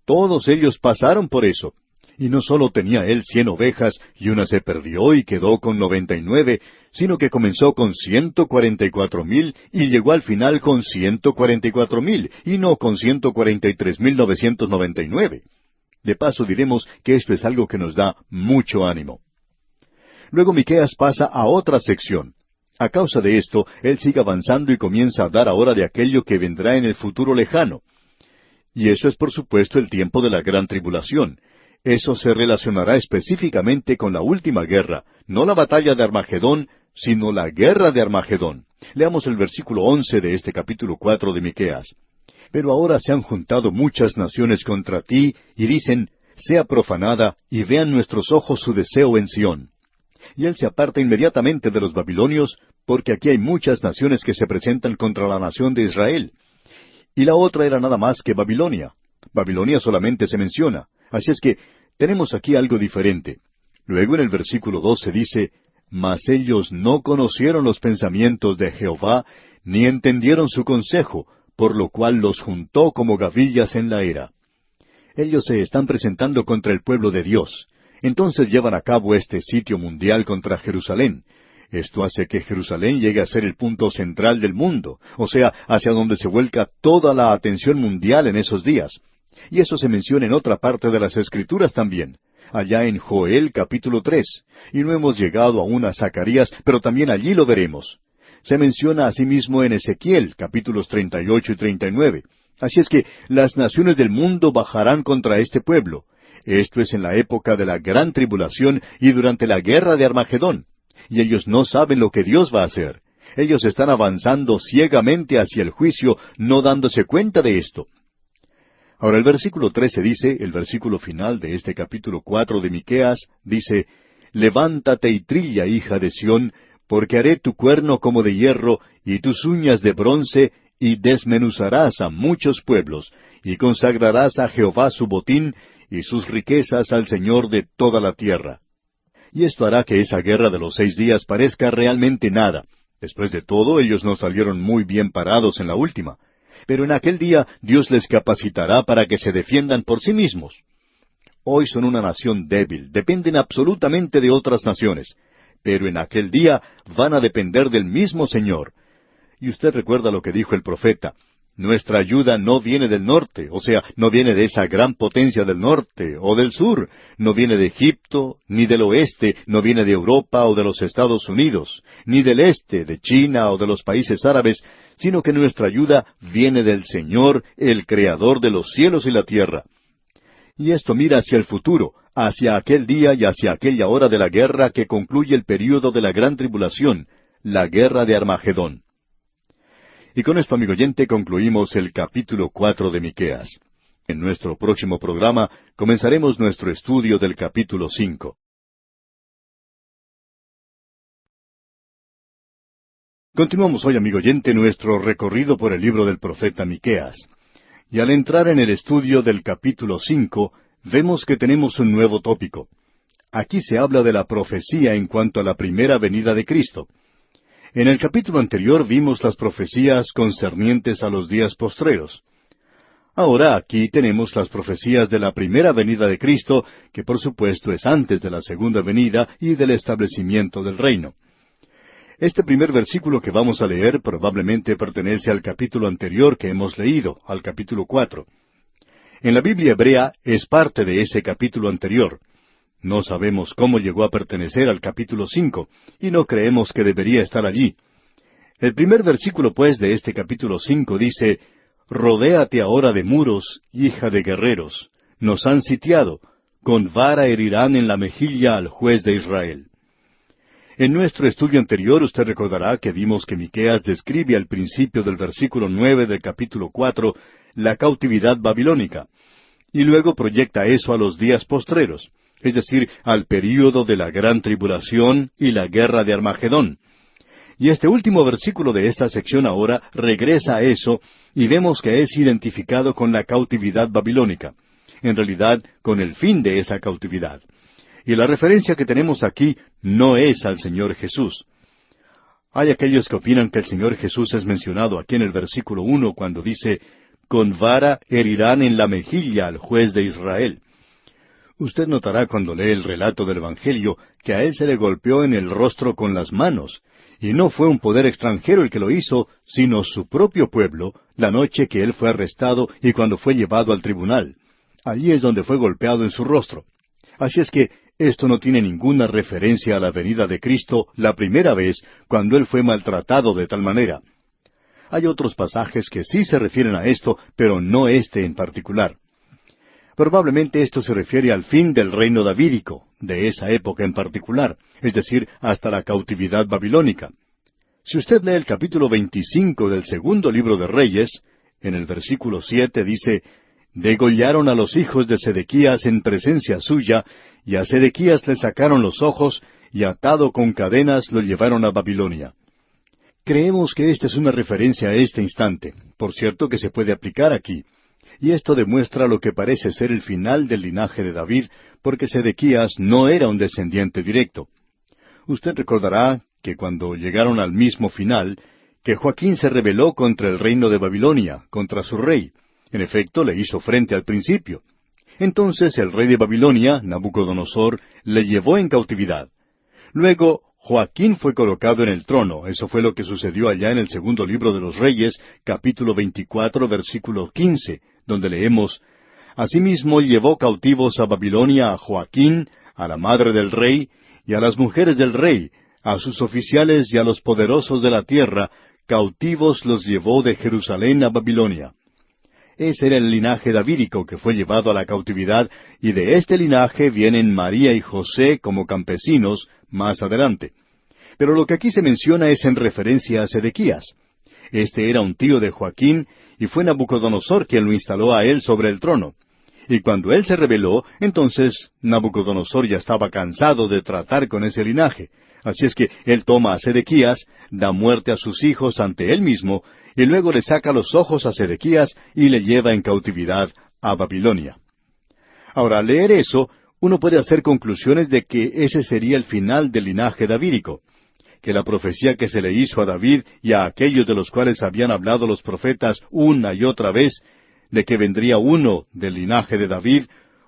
Todos ellos pasaron por eso. Y no solo tenía él 100 ovejas y una se perdió y quedó con 99, sino que comenzó con 144,000 y llegó al final con 144,000 y no con 143,999. De paso diremos que esto es algo que nos da mucho ánimo. Luego Miqueas pasa a otra sección. A causa de esto, él sigue avanzando y comienza a hablar ahora de aquello que vendrá en el futuro lejano. Y eso es por supuesto el tiempo de la gran tribulación. Eso se relacionará específicamente con la última guerra, no la batalla de Armagedón, sino la guerra de Armagedón. Leamos el versículo 11 de este capítulo 4 de Miqueas. Pero ahora se han juntado muchas naciones contra ti, y dicen, sea profanada, y vean nuestros ojos su deseo en Sión. Y él se aparta inmediatamente de los babilonios, porque aquí hay muchas naciones que se presentan contra la nación de Israel. Y la otra era nada más que Babilonia. Babilonia solamente se menciona. Así es que tenemos aquí algo diferente. Luego en el versículo 12 dice, mas ellos no conocieron los pensamientos de Jehová, ni entendieron su consejo, por lo cual los juntó como gavillas en la era. Ellos se están presentando contra el pueblo de Dios. Entonces llevan a cabo este sitio mundial contra Jerusalén. Esto hace que Jerusalén llegue a ser el punto central del mundo, o sea, hacia donde se vuelca toda la atención mundial en esos días. Y eso se menciona en otra parte de las Escrituras también, allá en Joel capítulo 3, y no hemos llegado aún a Zacarías, pero también allí lo veremos. Se menciona asimismo en Ezequiel capítulos 38 y 39. Así es que las naciones del mundo bajarán contra este pueblo. Esto es en la época de la gran tribulación y durante la guerra de Armagedón. Y ellos no saben lo que Dios va a hacer. Ellos están avanzando ciegamente hacia el juicio, no dándose cuenta de esto. Ahora el versículo 13 dice, el versículo final de este capítulo 4 de Miqueas, dice, «Levántate y trilla, hija de Sión, porque haré tu cuerno como de hierro, y tus uñas de bronce, y desmenuzarás a muchos pueblos, y consagrarás a Jehová su botín, y sus riquezas al Señor de toda la tierra». Y esto hará que esa guerra de los 6 días parezca realmente nada. Después de todo, ellos no salieron muy bien parados en la última. Pero en aquel día Dios les capacitará para que se defiendan por sí mismos. Hoy son una nación débil, dependen absolutamente de otras naciones. Pero en aquel día van a depender del mismo Señor. Y usted recuerda lo que dijo el profeta. Nuestra ayuda no viene del norte, o sea, no viene de esa gran potencia del norte o del sur, no viene de Egipto, ni del oeste, no viene de Europa o de los Estados Unidos, ni del este, de China o de los países árabes, sino que nuestra ayuda viene del Señor, el Creador de los cielos y la tierra. Y esto mira hacia el futuro, hacia aquel día y hacia aquella hora de la guerra que concluye el período de la gran tribulación, la guerra de Armagedón. Y con esto, amigo oyente, concluimos el capítulo 4 de Miqueas. En nuestro próximo programa comenzaremos nuestro estudio del capítulo 5. Continuamos hoy, amigo oyente, nuestro recorrido por el libro del profeta Miqueas. Y al entrar en el estudio del capítulo 5, vemos que tenemos un nuevo tópico. Aquí se habla de la profecía en cuanto a la primera venida de Cristo. En el capítulo anterior vimos las profecías concernientes a los días postreros. Ahora aquí tenemos las profecías de la primera venida de Cristo, que por supuesto es antes de la segunda venida y del establecimiento del reino. Este primer versículo que vamos a leer probablemente pertenece al capítulo anterior que hemos leído, al capítulo 4. En la Biblia hebrea es parte de ese capítulo anterior. No sabemos cómo llegó a pertenecer al capítulo 5, y no creemos que debería estar allí. El primer versículo, pues, de este capítulo 5 dice, «Rodéate ahora de muros, hija de guerreros. Nos han sitiado. Con vara herirán en la mejilla al juez de Israel». En nuestro estudio anterior usted recordará que vimos que Miqueas describe al principio del versículo 9 del capítulo 4 la cautividad babilónica, y luego proyecta eso a los días postreros, es decir, al período de la gran tribulación y la guerra de Armagedón. Y este último versículo de esta sección ahora regresa a eso, y vemos que es identificado con la cautividad babilónica, en realidad con el fin de esa cautividad. Y la referencia que tenemos aquí no es al Señor Jesús. Hay aquellos que opinan que el Señor Jesús es mencionado aquí en el versículo 1 cuando dice, «Con vara herirán en la mejilla al juez de Israel». Usted notará cuando lee el relato del Evangelio que a él se le golpeó en el rostro con las manos, y no fue un poder extranjero el que lo hizo, sino su propio pueblo, la noche que él fue arrestado y cuando fue llevado al tribunal. Allí es donde fue golpeado en su rostro. Así es que esto no tiene ninguna referencia a la venida de Cristo la primera vez, cuando él fue maltratado de tal manera. Hay otros pasajes que sí se refieren a esto, pero no este en particular. Probablemente esto se refiere al fin del reino davídico, de esa época en particular, es decir, hasta la cautividad babilónica. Si usted lee el capítulo 25 del segundo libro de Reyes, en el versículo 7 dice, «Degollaron a los hijos de Sedequías en presencia suya, y a Sedequías le sacaron los ojos, y atado con cadenas lo llevaron a Babilonia». Creemos que esta es una referencia a este instante, por cierto que se puede aplicar aquí. Y esto demuestra lo que parece ser el final del linaje de David, porque Sedequías no era un descendiente directo. Usted recordará que cuando llegaron al mismo final, que Joaquín se rebeló contra el reino de Babilonia, contra su rey. En efecto, le hizo frente al principio. Entonces el rey de Babilonia, Nabucodonosor, le llevó en cautividad. Luego Joaquín fue colocado en el trono. Eso fue lo que sucedió allá en el segundo libro de los Reyes, capítulo 24, versículo 15, donde leemos: Asimismo llevó cautivos a Babilonia a Joaquín, a la madre del rey, y a las mujeres del rey, a sus oficiales y a los poderosos de la tierra, cautivos los llevó de Jerusalén a Babilonia. Ese era el linaje davídico que fue llevado a la cautividad, y de este linaje vienen María y José como campesinos más adelante. Pero lo que aquí se menciona es en referencia a Sedequías. Este era un tío de Joaquín, y fue Nabucodonosor quien lo instaló a él sobre el trono. Y cuando él se rebeló, entonces Nabucodonosor ya estaba cansado de tratar con ese linaje. Así es que él toma a Sedequías, da muerte a sus hijos ante él mismo, y luego le saca los ojos a Sedequías y le lleva en cautividad a Babilonia. Ahora, al leer eso, uno puede hacer conclusiones de que ese sería el final del linaje davídico, que la profecía que se le hizo a David y a aquellos de los cuales habían hablado los profetas una y otra vez, de que vendría uno del linaje de David,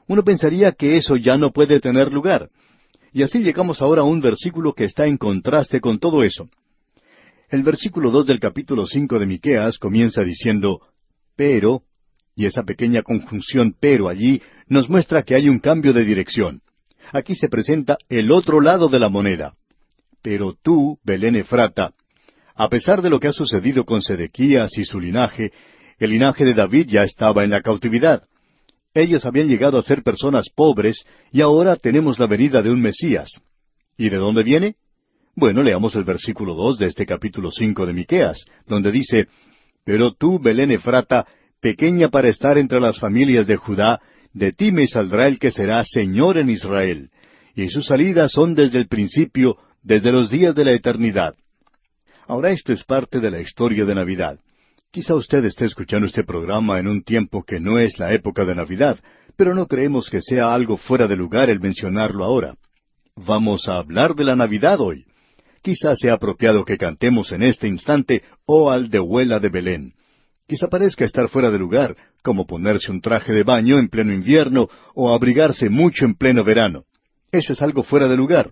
uno pensaría que eso ya no puede tener lugar. Y así llegamos ahora a un versículo que está en contraste con todo eso. El versículo 2 del capítulo 5 de Miqueas comienza diciendo, pero, y esa pequeña conjunción pero allí nos muestra que hay un cambio de dirección. Aquí se presenta el otro lado de la moneda. Pero tú, Belén Efrata, a pesar de lo que ha sucedido con Sedequías y su linaje, el linaje de David ya estaba en la cautividad. Ellos habían llegado a ser personas pobres, y ahora tenemos la venida de un Mesías. ¿Y de dónde viene? Bueno, leamos el versículo 2 de este capítulo 5 de Miqueas, donde dice, Pero tú, Belén Efrata, pequeña para estar entre las familias de Judá, de ti me saldrá el que será Señor en Israel, y sus salidas son desde el principio, desde los días de la eternidad. Ahora esto es parte de la historia de Navidad. Quizá usted esté escuchando este programa en un tiempo que no es la época de Navidad, pero no creemos que sea algo fuera de lugar el mencionarlo ahora. Vamos a hablar de la Navidad hoy. Quizá sea apropiado que cantemos en este instante «Oh aldehuela de Belén». Quizá parezca estar fuera de lugar, como ponerse un traje de baño en pleno invierno o abrigarse mucho en pleno verano. Eso es algo fuera de lugar.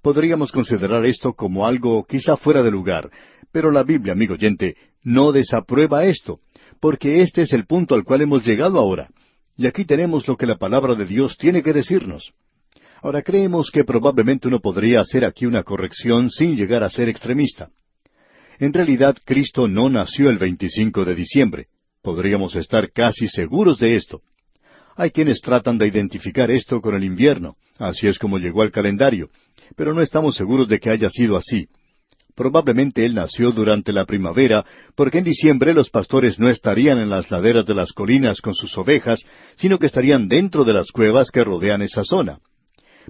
Podríamos considerar esto como algo quizá fuera de lugar, pero la Biblia, amigo oyente, no desaprueba esto, porque este es el punto al cual hemos llegado ahora. Y aquí tenemos lo que la palabra de Dios tiene que decirnos. Ahora creemos que probablemente uno podría hacer aquí una corrección sin llegar a ser extremista. En realidad, Cristo no nació el 25 de diciembre. Podríamos estar casi seguros de esto. Hay quienes tratan de identificar esto con el invierno. Así es como llegó al calendario. Pero no estamos seguros de que haya sido así. Probablemente él nació durante la primavera, porque en diciembre los pastores no estarían en las laderas de las colinas con sus ovejas, sino que estarían dentro de las cuevas que rodean esa zona.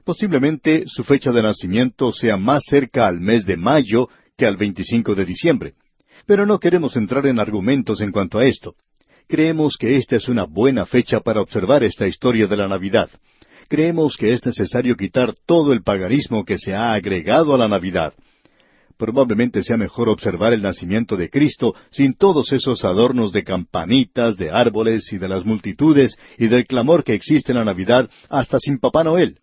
Posiblemente su fecha de nacimiento sea más cerca al mes de mayo que al 25 de diciembre. Pero no queremos entrar en argumentos en cuanto a esto. Creemos que esta es una buena fecha para observar esta historia de la Navidad. Creemos que es necesario quitar todo el paganismo que se ha agregado a la Navidad. Probablemente sea mejor observar el nacimiento de Cristo sin todos esos adornos de campanitas, de árboles y de las multitudes y del clamor que existe en la Navidad, hasta sin Papá Noel.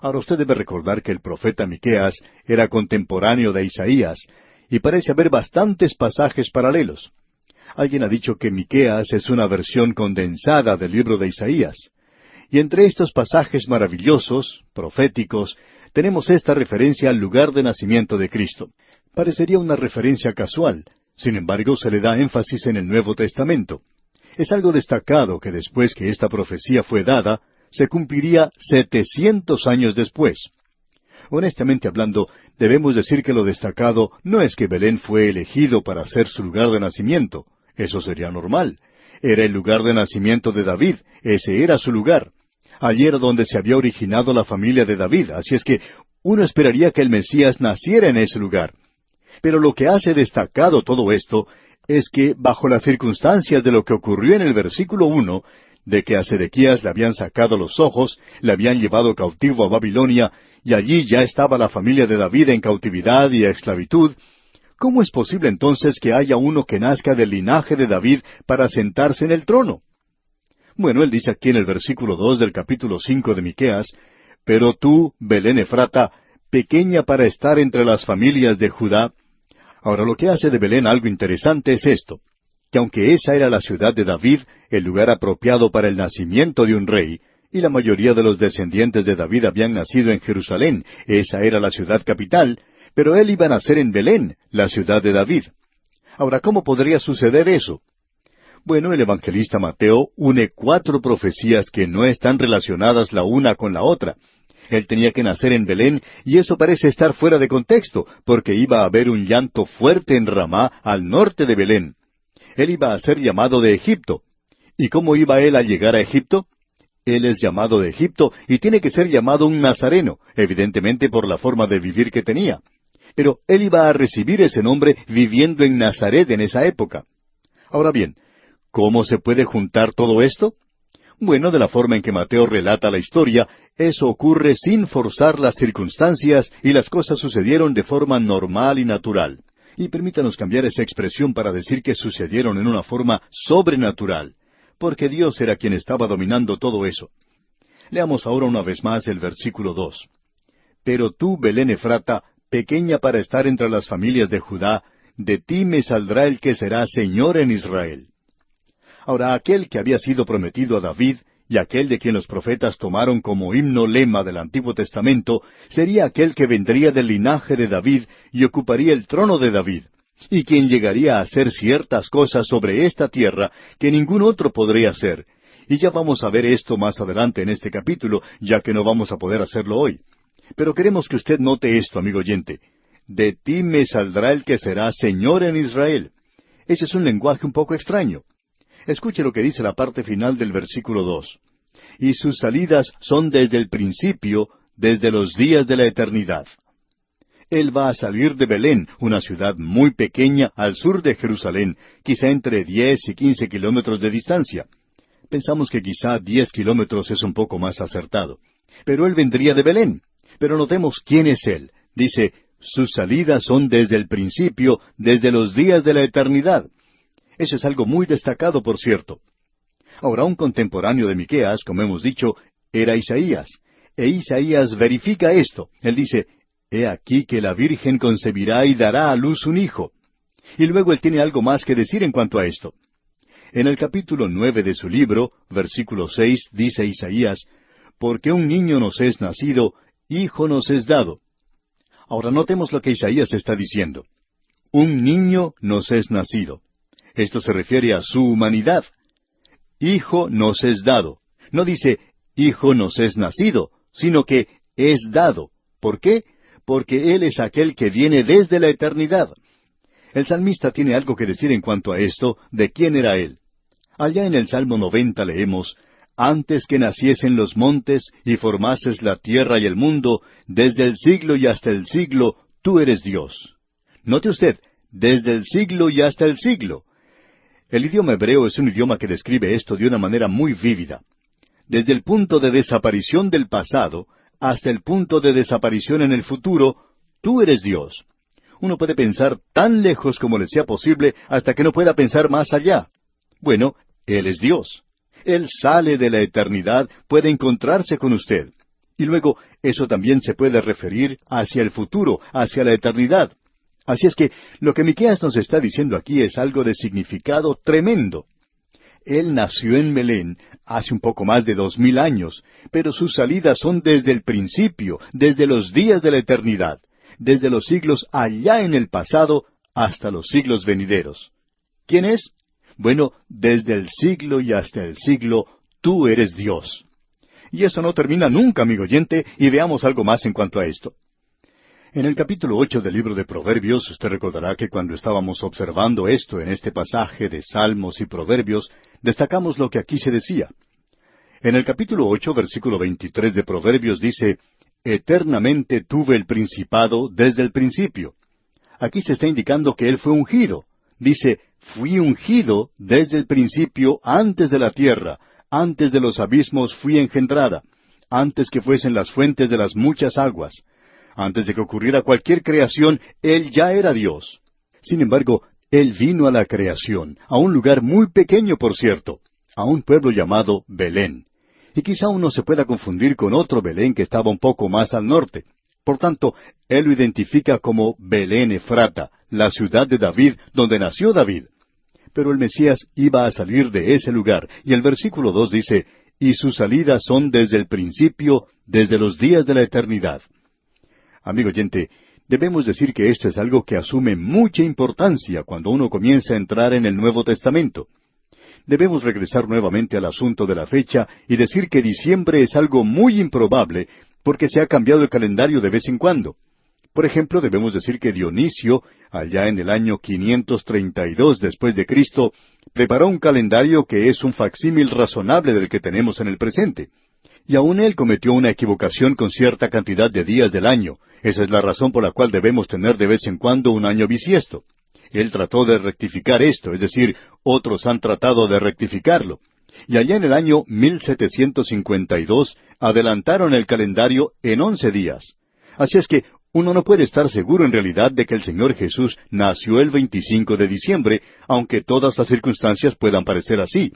Ahora usted debe recordar que el profeta Miqueas era contemporáneo de Isaías, y parece haber bastantes pasajes paralelos. Alguien ha dicho que Miqueas es una versión condensada del libro de Isaías. Y entre estos pasajes maravillosos, proféticos, tenemos esta referencia al lugar de nacimiento de Cristo. Parecería una referencia casual, sin embargo se le da énfasis en el Nuevo Testamento. Es algo destacado que después que esta profecía fue dada, se cumpliría 700 años después. Honestamente hablando, debemos decir que lo destacado no es que Belén fue elegido para ser su lugar de nacimiento. Eso sería normal. Era el lugar de nacimiento de David, ese era su lugar. Allí era donde se había originado la familia de David, así es que uno esperaría que el Mesías naciera en ese lugar. Pero lo que hace destacado todo esto es que, bajo las circunstancias de lo que ocurrió en el versículo 1, de que a Sedequías le habían sacado los ojos, le habían llevado cautivo a Babilonia, y allí ya estaba la familia de David en cautividad y esclavitud, ¿cómo es posible entonces que haya uno que nazca del linaje de David para sentarse en el trono? Bueno, él dice aquí en el versículo 2 del capítulo 5 de Miqueas, Pero tú, Belén Efrata, pequeña para estar entre las familias de Judá. Ahora, lo que hace de Belén algo interesante es esto, que aunque esa era la ciudad de David, el lugar apropiado para el nacimiento de un rey, y la mayoría de los descendientes de David habían nacido en Jerusalén, esa era la ciudad capital, pero él iba a nacer en Belén, la ciudad de David. Ahora, ¿cómo podría suceder eso? Bueno, el evangelista Mateo une 4 profecías que no están relacionadas la una con la otra. Él tenía que nacer en Belén, y eso parece estar fuera de contexto, porque iba a haber un llanto fuerte en Ramá, al norte de Belén. Él iba a ser llamado de Egipto. ¿Y cómo iba él a llegar a Egipto? Él es llamado de Egipto y tiene que ser llamado un nazareno, evidentemente por la forma de vivir que tenía. Pero él iba a recibir ese nombre viviendo en Nazaret en esa época. Ahora bien, ¿cómo se puede juntar todo esto? Bueno, de la forma en que Mateo relata la historia, eso ocurre sin forzar las circunstancias y las cosas sucedieron de forma normal y natural. Y permítanos cambiar esa expresión para decir que sucedieron en una forma sobrenatural, porque Dios era quien estaba dominando todo eso. Leamos ahora una vez más el versículo 2. Pero tú, Belén Efrata, pequeña para estar entre las familias de Judá, de ti me saldrá el que será Señor en Israel. Ahora, aquel que había sido prometido a David, y aquel de quien los profetas tomaron como himno lema del Antiguo Testamento, sería aquel que vendría del linaje de David y ocuparía el trono de David, y quien llegaría a hacer ciertas cosas sobre esta tierra que ningún otro podría hacer. Y ya vamos a ver esto más adelante en este capítulo, ya que no vamos a poder hacerlo hoy. Pero queremos que usted note esto, amigo oyente. De ti me saldrá el que será Señor en Israel. Ese es un lenguaje un poco extraño. Escuche lo que dice la parte final del versículo 2. Y sus salidas son desde el principio, desde los días de la eternidad. Él va a salir de Belén, una ciudad muy pequeña al sur de Jerusalén, quizá entre 10 y 15 kilómetros de distancia. Pensamos que quizá 10 kilómetros es un poco más acertado. Pero él vendría de Belén. Pero notemos quién es él. Dice, sus salidas son desde el principio, desde los días de la eternidad. Eso es algo muy destacado, por cierto. Ahora, un contemporáneo de Miqueas, como hemos dicho, era Isaías. E Isaías verifica esto. Él dice, he aquí que la Virgen concebirá y dará a luz un hijo. Y luego él tiene algo más que decir en cuanto a esto. En el capítulo 9 de su libro, versículo 6, dice Isaías, porque un niño nos es nacido, hijo nos es dado. Ahora notemos lo que Isaías está diciendo. Un niño nos es nacido. Esto se refiere a su humanidad. Hijo nos es dado. No dice, hijo nos es nacido, sino que es dado. ¿Por qué? Porque Él es aquel que viene desde la eternidad. El salmista tiene algo que decir en cuanto a esto, de quién era Él. Allá en el Salmo 90 leemos, antes que naciesen los montes y formases la tierra y el mundo, desde el siglo y hasta el siglo, tú eres Dios. Note usted, desde el siglo y hasta el siglo. El idioma hebreo es un idioma que describe esto de una manera muy vívida. Desde el punto de desaparición del pasado hasta el punto de desaparición en el futuro, tú eres Dios. Uno puede pensar tan lejos como le sea posible hasta que no pueda pensar más allá. Bueno, Él es Dios. Él sale de la eternidad, puede encontrarse con usted. Y luego, eso también se puede referir hacia el futuro, hacia la eternidad. Así es que lo que Miqueas nos está diciendo aquí es algo de significado tremendo. Él nació en Belén hace un poco más de 2000 años, pero sus salidas son desde el principio, desde los días de la eternidad, desde los siglos allá en el pasado hasta los siglos venideros. ¿Quién es? Bueno, desde el siglo y hasta el siglo, tú eres Dios. Y eso no termina nunca, amigo oyente, y veamos algo más en cuanto a esto. En el capítulo 8 del libro de Proverbios, usted recordará que cuando estábamos observando esto en este pasaje de Salmos y Proverbios, destacamos lo que aquí se decía. En el capítulo 8, versículo 23 de Proverbios dice, eternamente tuve el principado desde el principio. Aquí se está indicando que Él fue ungido. Dice, fui ungido desde el principio antes de la tierra, antes de los abismos fui engendrada, antes que fuesen las fuentes de las muchas aguas. Antes de que ocurriera cualquier creación, Él ya era Dios. Sin embargo, Él vino a la creación, a un lugar muy pequeño, por cierto, a un pueblo llamado Belén. Y quizá uno se pueda confundir con otro Belén que estaba un poco más al norte. Por tanto, él lo identifica como Belén Efrata, la ciudad de David, donde nació David. Pero el Mesías iba a salir de ese lugar, y el versículo 2 dice, y sus salidas son desde el principio, desde los días de la eternidad. Amigo oyente, debemos decir que esto es algo que asume mucha importancia cuando uno comienza a entrar en el Nuevo Testamento. Debemos regresar nuevamente al asunto de la fecha y decir que diciembre es algo muy improbable porque se ha cambiado el calendario de vez en cuando. Por ejemplo, debemos decir que Dionisio, allá en el año 532 después de Cristo, preparó un calendario que es un facsímil razonable del que tenemos en el presente. Y aún él cometió una equivocación con cierta cantidad de días del año. Esa es la razón por la cual debemos tener de vez en cuando un año bisiesto. Él trató de rectificar esto, es decir, otros han tratado de rectificarlo. Y allá en el año 1752 adelantaron el calendario en 11 días. Así es que uno no puede estar seguro en realidad de que el Señor Jesús nació el 25 de diciembre, aunque todas las circunstancias puedan parecer así.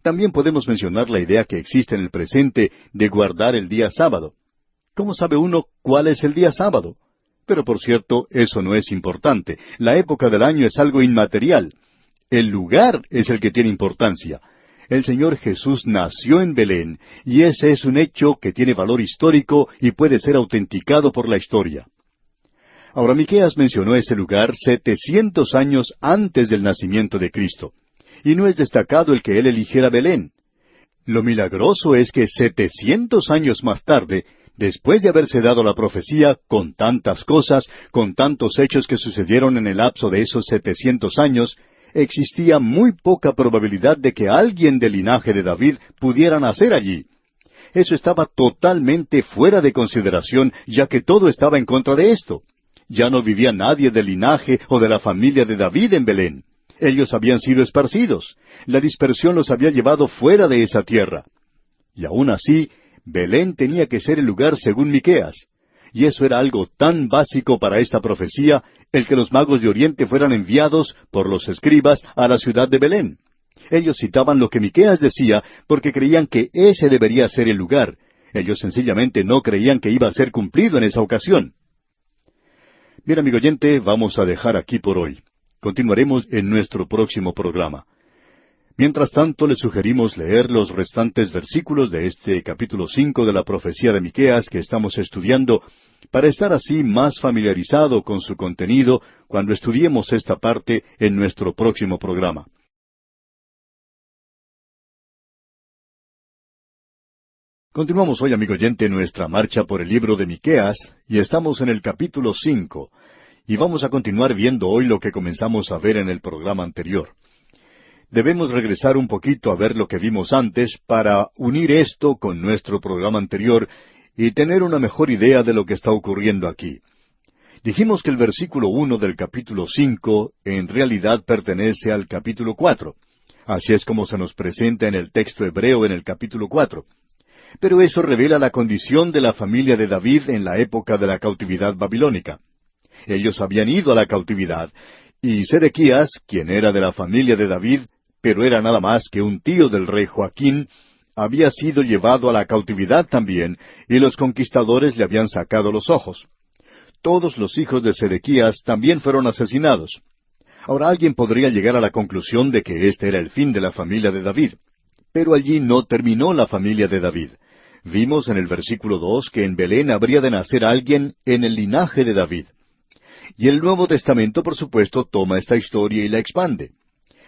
También podemos mencionar la idea que existe en el presente de guardar el día sábado. ¿Cómo sabe uno cuál es el día sábado? Pero por cierto, eso no es importante. La época del año es algo inmaterial. El lugar es el que tiene importancia. El Señor Jesús nació en Belén, y ese es un hecho que tiene valor histórico y puede ser autenticado por la historia. Ahora, Miqueas mencionó ese lugar 700 años antes del nacimiento de Cristo, y no es destacado el que él eligiera Belén. Lo milagroso es que 700 años más tarde, después de haberse dado la profecía, con tantas cosas, con tantos hechos que sucedieron en el lapso de esos 700 años, existía muy poca probabilidad de que alguien del linaje de David pudiera nacer allí. Eso estaba totalmente fuera de consideración, ya que todo estaba en contra de esto. Ya no vivía nadie del linaje o de la familia de David en Belén. Ellos habían sido esparcidos. La dispersión los había llevado fuera de esa tierra. Y aún así, Belén tenía que ser el lugar según Miqueas. Y eso era algo tan básico para esta profecía, el que los magos de Oriente fueran enviados por los escribas a la ciudad de Belén. Ellos citaban lo que Miqueas decía porque creían que ese debería ser el lugar. Ellos sencillamente no creían que iba a ser cumplido en esa ocasión. Bien, amigo oyente, vamos a dejar aquí por hoy. Continuaremos en nuestro próximo programa. Mientras tanto, le sugerimos leer los restantes versículos de este capítulo 5 de la profecía de Miqueas que estamos estudiando, para estar así más familiarizado con su contenido cuando estudiemos esta parte en nuestro próximo programa. Continuamos hoy, amigo oyente, nuestra marcha por el libro de Miqueas, y estamos en el capítulo 5, y vamos a continuar viendo hoy lo que comenzamos a ver en el programa anterior. Debemos regresar un poquito a ver lo que vimos antes para unir esto con nuestro programa anterior y tener una mejor idea de lo que está ocurriendo aquí. Dijimos que el versículo 1 del capítulo 5 en realidad pertenece al capítulo 4. Así es como se nos presenta en el texto hebreo en el capítulo 4. Pero eso revela la condición de la familia de David en la época de la cautividad babilónica. Ellos habían ido a la cautividad, y Sedequías, quien era de la familia de David, pero era nada más que un tío del rey Joaquín, había sido llevado a la cautividad también, y los conquistadores le habían sacado los ojos. Todos los hijos de Sedequías también fueron asesinados. Ahora alguien podría llegar a la conclusión de que este era el fin de la familia de David. Pero allí no terminó la familia de David. Vimos en el versículo 2 que en Belén habría de nacer alguien en el linaje de David. Y el Nuevo Testamento, por supuesto, toma esta historia y la expande.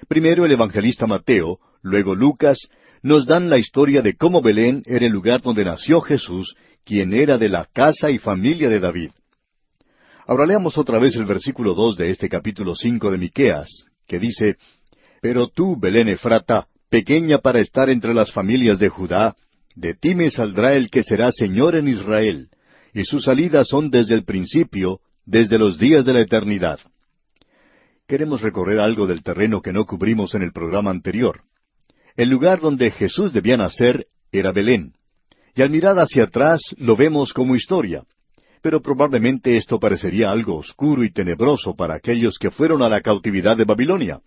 Primero el evangelista Mateo, luego Lucas, nos dan la historia de cómo Belén era el lugar donde nació Jesús, quien era de la casa y familia de David. Ahora leamos otra vez el versículo 2 de este capítulo 5 de Miqueas, que dice, «Pero tú, Belén Efrata, pequeña para estar entre las familias de Judá, de ti me saldrá el que será Señor en Israel, y sus salidas son desde el principio, desde los días de la eternidad». Queremos recorrer algo del terreno que no cubrimos en el programa anterior. El lugar donde Jesús debía nacer era Belén. Y al mirar hacia atrás lo vemos como historia. Pero probablemente esto parecería algo oscuro y tenebroso para aquellos que fueron a la cautividad de Babilonia.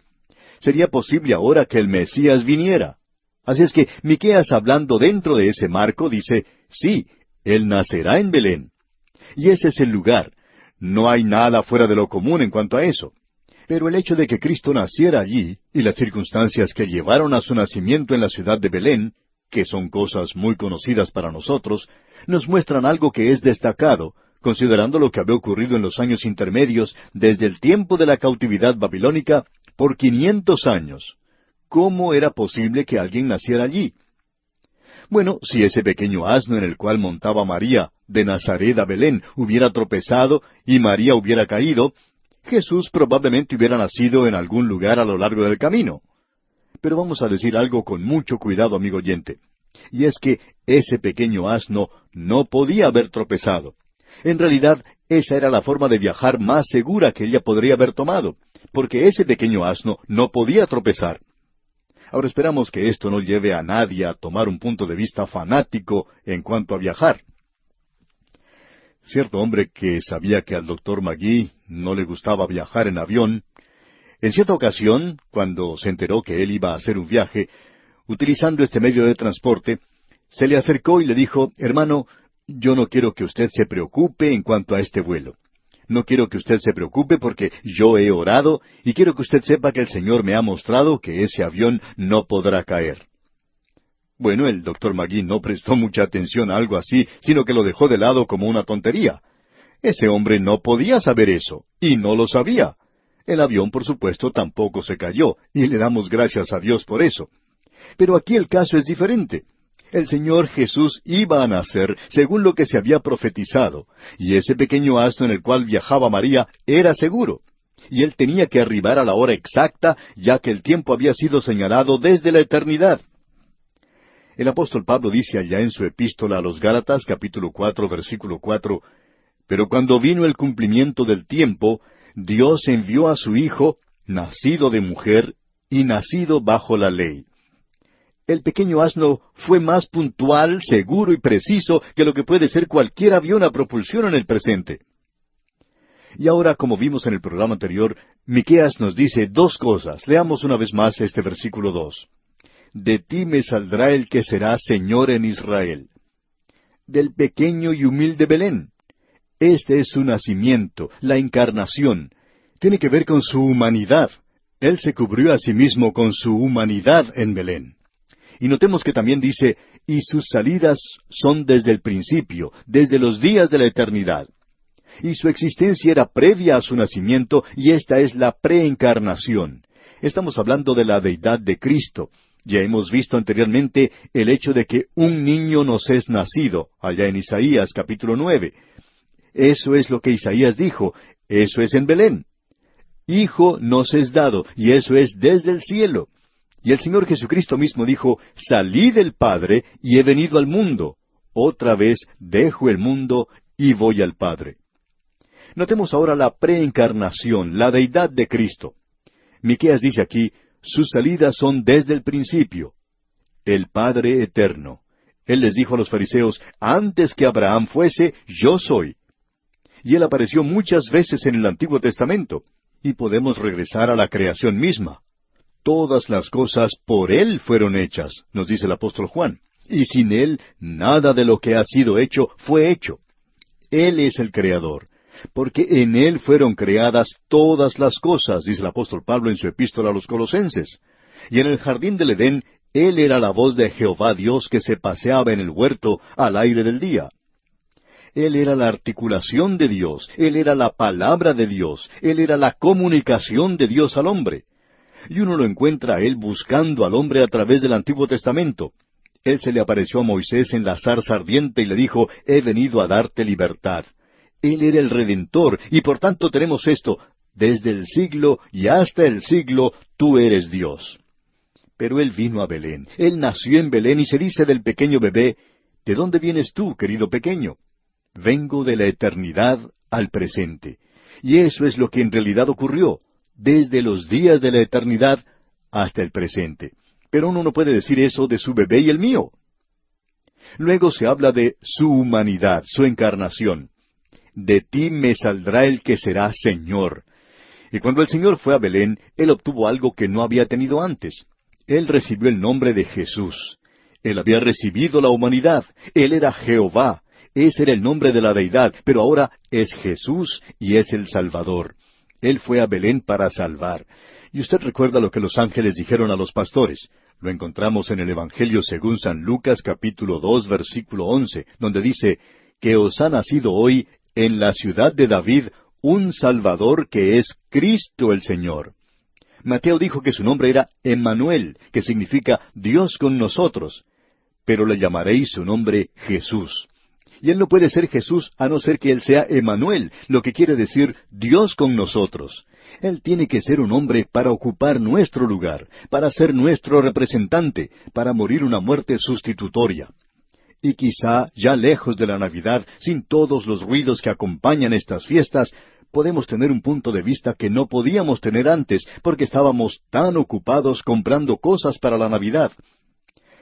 Sería posible ahora que el Mesías viniera. Así es que Miqueas, hablando dentro de ese marco, dice, sí, Él nacerá en Belén. Y ese es el lugar. No hay nada fuera de lo común en cuanto a eso. Pero el hecho de que Cristo naciera allí, y las circunstancias que llevaron a su nacimiento en la ciudad de Belén, que son cosas muy conocidas para nosotros, nos muestran algo que es destacado, considerando lo que había ocurrido en los años intermedios desde el tiempo de la cautividad babilónica por 500 años. ¿Cómo era posible que alguien naciera allí? Bueno, si ese pequeño asno en el cual montaba María, de Nazaret a Belén, hubiera tropezado y María hubiera caído, Jesús probablemente hubiera nacido en algún lugar a lo largo del camino. Pero vamos a decir algo con mucho cuidado, amigo oyente, y es que ese pequeño asno no podía haber tropezado. En realidad, esa era la forma de viajar más segura que ella podría haber tomado, porque ese pequeño asno no podía tropezar. Ahora esperamos que esto no lleve a nadie a tomar un punto de vista fanático en cuanto a viajar. Cierto hombre que sabía que al doctor Magee no le gustaba viajar en avión, en cierta ocasión, cuando se enteró que él iba a hacer un viaje, utilizando este medio de transporte, se le acercó y le dijo, hermano, yo no quiero que usted se preocupe en cuanto a este vuelo. No quiero que usted se preocupe porque yo he orado y quiero que usted sepa que el Señor me ha mostrado que ese avión no podrá caer. Bueno, el doctor Magee no prestó mucha atención a algo así, sino que lo dejó de lado como una tontería. Ese hombre no podía saber eso, y no lo sabía. El avión, por supuesto, tampoco se cayó, y le damos gracias a Dios por eso. Pero aquí el caso es diferente. El Señor Jesús iba a nacer según lo que se había profetizado, y ese pequeño asno en el cual viajaba María era seguro. Y él tenía que arribar a la hora exacta, ya que el tiempo había sido señalado desde la eternidad. El apóstol Pablo dice allá en su epístola a los Gálatas, capítulo 4, versículo 4, «Pero cuando vino el cumplimiento del tiempo, Dios envió a su Hijo, nacido de mujer y nacido bajo la ley». El pequeño asno fue más puntual, seguro y preciso que lo que puede ser cualquier avión a propulsión en el presente. Y ahora, como vimos en el programa anterior, Miqueas nos dice dos cosas. Leamos una vez más este versículo 2. «De ti me saldrá el que será Señor en Israel». Del pequeño y humilde Belén. Este es su nacimiento, la encarnación. Tiene que ver con su humanidad. Él se cubrió a sí mismo con su humanidad en Belén. Y notemos que también dice, y sus salidas son desde el principio, desde los días de la eternidad. Y su existencia era previa a su nacimiento, y esta es la preencarnación. Estamos hablando de la deidad de Cristo. Ya hemos visto anteriormente el hecho de que un niño nos es nacido, allá en Isaías capítulo 9. Eso es lo que Isaías dijo, eso es en Belén. Hijo nos es dado, y eso es desde el cielo. Y el Señor Jesucristo mismo dijo, salí del Padre y he venido al mundo. Otra vez dejo el mundo y voy al Padre. Notemos ahora la preencarnación, la deidad de Cristo. Miqueas dice aquí, sus salidas son desde el principio. El Padre eterno. Él les dijo a los fariseos, antes que Abraham fuese, yo soy. Y Él apareció muchas veces en el Antiguo Testamento. Y podemos regresar a la creación misma. Todas las cosas por Él fueron hechas, nos dice el apóstol Juan. Y sin Él, nada de lo que ha sido hecho fue hecho. Él es el Creador. Porque en Él fueron creadas todas las cosas, dice el apóstol Pablo en su epístola a los Colosenses. Y en el jardín del Edén, Él era la voz de Jehová Dios que se paseaba en el huerto al aire del día. Él era la articulación de Dios, Él era la palabra de Dios, Él era la comunicación de Dios al hombre. Y uno lo encuentra a Él buscando al hombre a través del Antiguo Testamento. Él se le apareció a Moisés en la zarza ardiente y le dijo, he venido a darte libertad. Él era el Redentor, y por tanto tenemos esto, desde el siglo y hasta el siglo, tú eres Dios. Pero Él vino a Belén, Él nació en Belén y se dice del pequeño bebé, ¿de dónde vienes tú, querido pequeño? Vengo de la eternidad al presente. Y eso es lo que en realidad ocurrió, desde los días de la eternidad hasta el presente. Pero uno no puede decir eso de su bebé y el mío. Luego se habla de su humanidad, su encarnación. De ti me saldrá el que será Señor. Y cuando el Señor fue a Belén, Él obtuvo algo que no había tenido antes. Él recibió el nombre de Jesús. Él había recibido la humanidad. Él era Jehová. Ese era el nombre de la deidad, pero ahora es Jesús y es el Salvador. Él fue a Belén para salvar. Y usted recuerda lo que los ángeles dijeron a los pastores. Lo encontramos en el Evangelio según San Lucas capítulo 2 versículo 11, donde dice, que os ha nacido hoy en la ciudad de David un Salvador que es Cristo el Señor. Mateo dijo que su nombre era Emmanuel, que significa Dios con nosotros, pero le llamaréis su nombre Jesús. Y Él no puede ser Jesús a no ser que Él sea Emmanuel, lo que quiere decir Dios con nosotros. Él tiene que ser un hombre para ocupar nuestro lugar, para ser nuestro representante, para morir una muerte sustitutoria. Y quizá, ya lejos de la Navidad, sin todos los ruidos que acompañan estas fiestas, podemos tener un punto de vista que no podíamos tener antes, porque estábamos tan ocupados comprando cosas para la Navidad.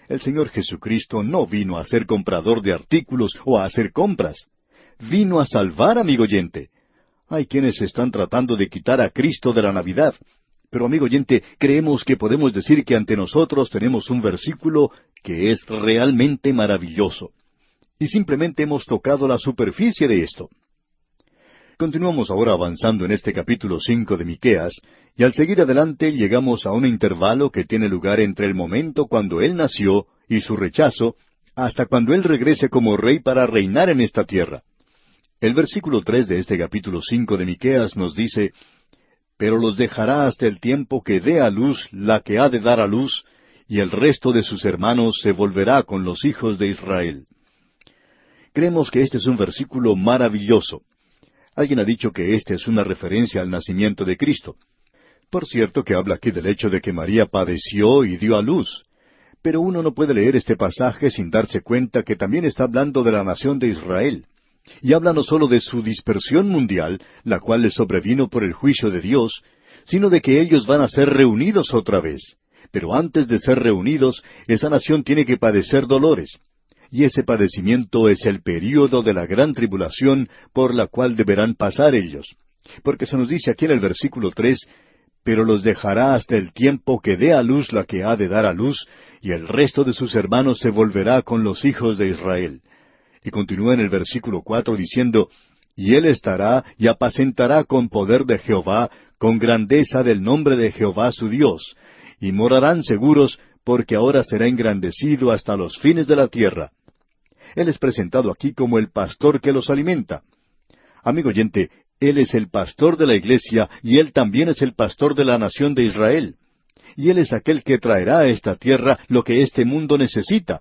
El Señor Jesucristo no vino a ser comprador de artículos o a hacer compras. Vino a salvar, amigo oyente. Hay quienes están tratando de quitar a Cristo de la Navidad. Pero, amigo oyente, creemos que podemos decir que ante nosotros tenemos un versículo que es realmente maravilloso. Y simplemente hemos tocado la superficie de esto. Continuamos ahora avanzando en este capítulo 5 de Miqueas, y al seguir adelante llegamos a un intervalo que tiene lugar entre el momento cuando Él nació y su rechazo, hasta cuando Él regrese como rey para reinar en esta tierra. El versículo 3 de este capítulo 5 de Miqueas nos dice, «Pero los dejará hasta el tiempo que dé a luz la que ha de dar a luz, y el resto de sus hermanos se volverá con los hijos de Israel». Creemos que este es un versículo maravilloso. Alguien ha dicho que este es una referencia al nacimiento de Cristo. Por cierto que habla aquí del hecho de que María padeció y dio a luz. Pero uno no puede leer este pasaje sin darse cuenta que también está hablando de la nación de Israel. Y habla no solo de su dispersión mundial, la cual les sobrevino por el juicio de Dios, sino de que ellos van a ser reunidos otra vez. Pero antes de ser reunidos, esa nación tiene que padecer dolores. Y ese padecimiento es el período de la gran tribulación por la cual deberán pasar ellos. Porque se nos dice aquí en el versículo 3, «Pero los dejará hasta el tiempo que dé a luz la que ha de dar a luz, y el resto de sus hermanos se volverá con los hijos de Israel». Y continúa en el versículo 4 diciendo, «Y él estará y apacentará con poder de Jehová, con grandeza del nombre de Jehová su Dios, y morarán seguros, porque ahora será engrandecido hasta los fines de la tierra». Él es presentado aquí como el pastor que los alimenta. Amigo oyente, Él es el pastor de la iglesia y Él también es el pastor de la nación de Israel. Y Él es aquel que traerá a esta tierra lo que este mundo necesita.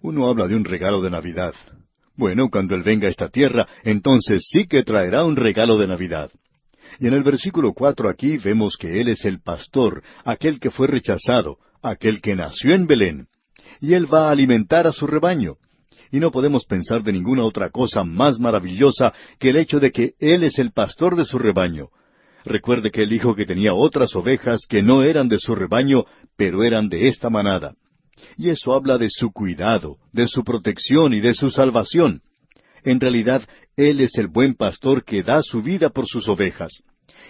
Uno habla de un regalo de Navidad. Bueno, cuando Él venga a esta tierra, entonces sí que traerá un regalo de Navidad. Y en el versículo 4 aquí vemos que Él es el pastor, aquel que fue rechazado, aquel que nació en Belén. Y Él va a alimentar a su rebaño. Y no podemos pensar de ninguna otra cosa más maravillosa que el hecho de que Él es el pastor de su rebaño. Recuerde que Él dijo que tenía otras ovejas que no eran de su rebaño, pero eran de esta manada. Y eso habla de su cuidado, de su protección y de su salvación. En realidad, Él es el buen pastor que da su vida por sus ovejas.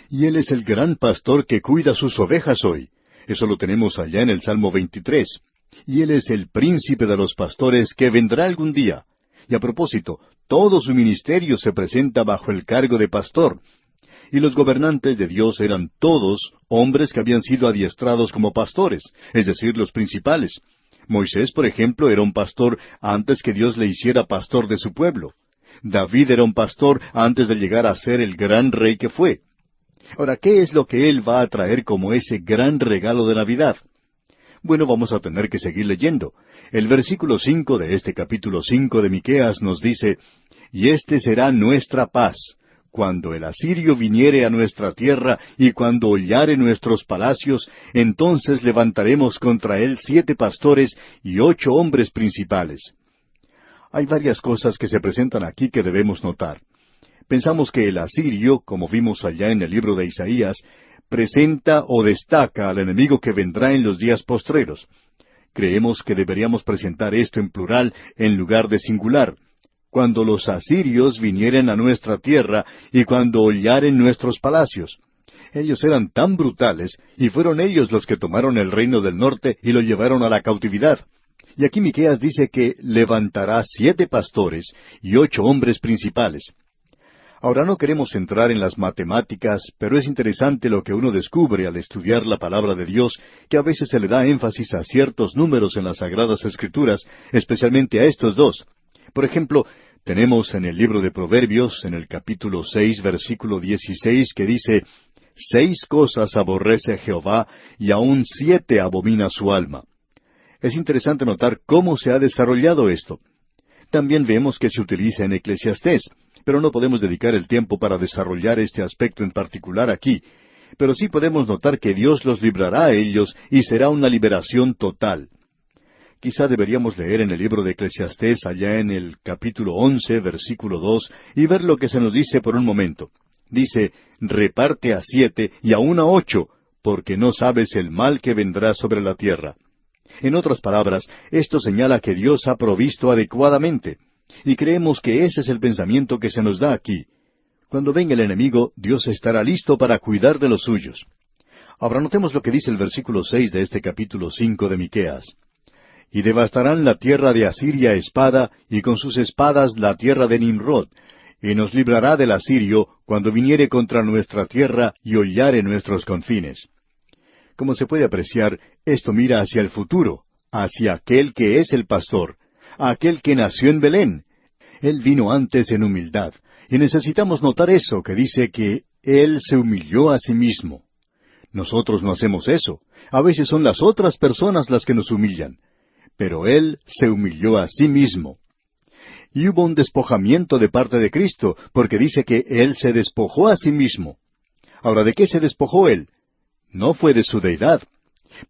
Y Él es el gran pastor que cuida sus ovejas hoy. Eso lo tenemos allá en el Salmo 23. Y Él es el príncipe de los pastores que vendrá algún día. Y a propósito, todo su ministerio se presenta bajo el cargo de pastor. Y los gobernantes de Dios eran todos hombres que habían sido adiestrados como pastores, es decir, los principales. Moisés, por ejemplo, era un pastor antes que Dios le hiciera pastor de su pueblo. David era un pastor antes de llegar a ser el gran rey que fue. Ahora, ¿qué es lo que Él va a traer como ese gran regalo de Navidad? Bueno, vamos a tener que seguir leyendo. El versículo 5 de este capítulo 5 de Miqueas nos dice, «Y este será nuestra paz, cuando el asirio viniere a nuestra tierra, y cuando hollare nuestros palacios, entonces levantaremos contra él 7 pastores y 8 hombres principales». Hay varias cosas que se presentan aquí que debemos notar. Pensamos que el asirio, como vimos allá en el libro de Isaías, presenta o destaca al enemigo que vendrá en los días postreros. Creemos que deberíamos presentar esto en plural en lugar de singular. Cuando los asirios vinieren a nuestra tierra y cuando hollaren nuestros palacios. Ellos eran tan brutales y fueron ellos los que tomaron el reino del norte y lo llevaron a la cautividad. Y aquí Miqueas dice que levantará 7 pastores y 8 hombres principales. Ahora no queremos entrar en las matemáticas, pero es interesante lo que uno descubre al estudiar la palabra de Dios, que a veces se le da énfasis a ciertos números en las Sagradas Escrituras, especialmente a estos dos. Por ejemplo, tenemos en el libro de Proverbios, en el capítulo 6, versículo 16, que dice, 6 cosas aborrece Jehová, y aun 7 abomina su alma. Es interesante notar cómo se ha desarrollado esto. También vemos que se utiliza en Eclesiastés, pero no podemos dedicar el tiempo para desarrollar este aspecto en particular aquí. Pero sí podemos notar que Dios los librará a ellos y será una liberación total. Quizá deberíamos leer en el libro de Eclesiastés allá en el capítulo 11, versículo 2, y ver lo que se nos dice por un momento. Dice, reparte a 7 y aun a 8, porque no sabes el mal que vendrá sobre la tierra. En otras palabras, esto señala que Dios ha provisto adecuadamente. Y creemos que ese es el pensamiento que se nos da aquí. Cuando venga el enemigo, Dios estará listo para cuidar de los suyos. Ahora notemos lo que dice el versículo 6 de este capítulo 5 de Miqueas. Y devastarán la tierra de Asiria espada, y con sus espadas la tierra de Nimrod, y nos librará del asirio cuando viniere contra nuestra tierra y hollare nuestros confines. Como se puede apreciar, esto mira hacia el futuro, hacia aquel que es el pastor, a aquel que nació en Belén. Él vino antes en humildad, y necesitamos notar eso, que dice que Él se humilló a sí mismo. Nosotros no hacemos eso. A veces son las otras personas las que nos humillan. Pero Él se humilló a sí mismo. Y hubo un despojamiento de parte de Cristo, porque dice que Él se despojó a sí mismo. Ahora, ¿de qué se despojó Él? No fue de su deidad,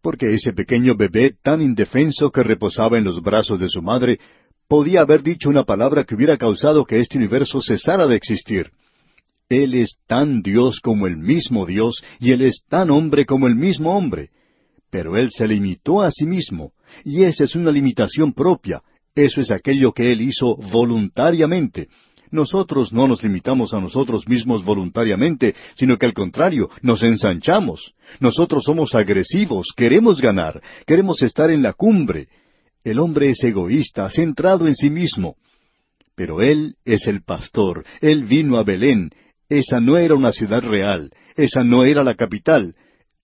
porque ese pequeño bebé tan indefenso que reposaba en los brazos de su madre, podía haber dicho una palabra que hubiera causado que este universo cesara de existir. Él es tan Dios como el mismo Dios, y Él es tan hombre como el mismo hombre. Pero Él se limitó a sí mismo, y esa es una limitación propia. Eso es aquello que Él hizo voluntariamente. Nosotros no nos limitamos a nosotros mismos voluntariamente, sino que al contrario, nos ensanchamos. Nosotros somos agresivos, queremos ganar, queremos estar en la cumbre. El hombre es egoísta, centrado en sí mismo. Pero Él es el pastor, Él vino a Belén. Esa no era una ciudad real, esa no era la capital.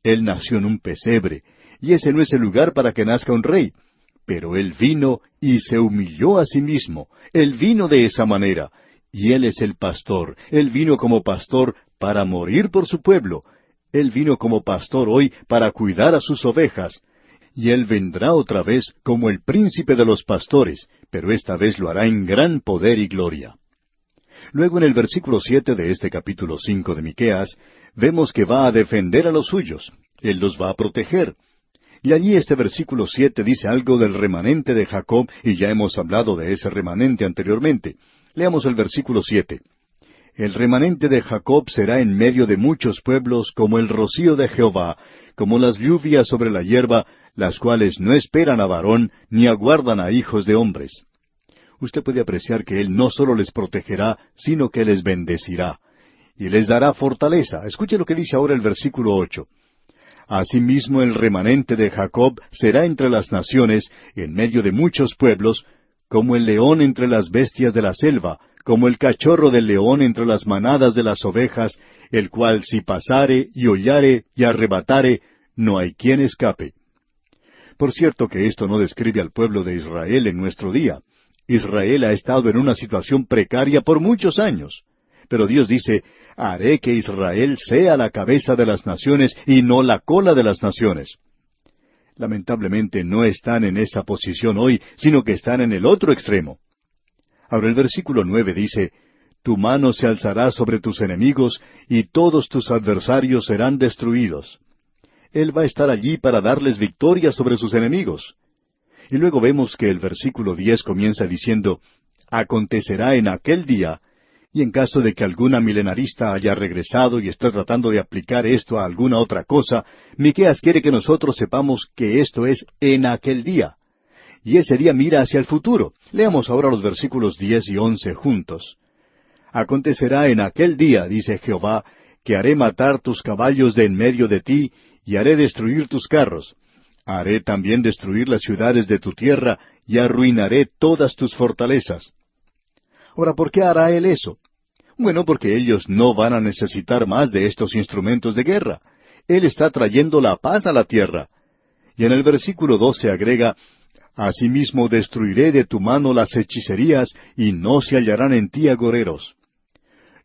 Él nació en un pesebre, y ese no es el lugar para que nazca un rey. Pero Él vino y se humilló a sí mismo. Él vino de esa manera. Y Él es el pastor. Él vino como pastor para morir por su pueblo. Él vino como pastor hoy para cuidar a sus ovejas. Y Él vendrá otra vez como el príncipe de los pastores, pero esta vez lo hará en gran poder y gloria. Luego en el versículo 7 de este capítulo 5 de Miqueas, vemos que va a defender a los suyos. Él los va a proteger. Y allí este versículo 7 dice algo del remanente de Jacob, y ya hemos hablado de ese remanente anteriormente. Leamos el versículo 7. El remanente de Jacob será en medio de muchos pueblos como el rocío de Jehová, como las lluvias sobre la hierba, las cuales no esperan a varón, ni aguardan a hijos de hombres. Usted puede apreciar que Él no solo les protegerá, sino que les bendecirá. Y les dará fortaleza. Escuche lo que dice ahora el versículo 8. Asimismo el remanente de Jacob será entre las naciones, en medio de muchos pueblos, como el león entre las bestias de la selva, como el cachorro del león entre las manadas de las ovejas, el cual si pasare y hollare y arrebatare, no hay quien escape. Por cierto que esto no describe al pueblo de Israel en nuestro día. Israel ha estado en una situación precaria por muchos años. Pero Dios dice, haré que Israel sea la cabeza de las naciones y no la cola de las naciones. Lamentablemente no están en esa posición hoy, sino que están en el otro extremo. Ahora el versículo 9 dice, tu mano se alzará sobre tus enemigos, y todos tus adversarios serán destruidos. Él va a estar allí para darles victoria sobre sus enemigos. Y luego vemos que el versículo 10 comienza diciendo, acontecerá en aquel día. Y en caso de que alguna milenarista haya regresado y esté tratando de aplicar esto a alguna otra cosa, Miqueas quiere que nosotros sepamos que esto es en aquel día. Y ese día mira hacia el futuro. Leamos ahora los versículos 10 y 11 juntos. Acontecerá en aquel día, dice Jehová, que haré matar tus caballos de en medio de ti, y haré destruir tus carros. Haré también destruir las ciudades de tu tierra, y arruinaré todas tus fortalezas. Ahora, ¿por qué hará Él eso? Bueno, porque ellos no van a necesitar más de estos instrumentos de guerra. Él está trayendo la paz a la tierra. Y en el versículo 12 agrega, Asimismo destruiré de tu mano las hechicerías, y no se hallarán en ti agoreros.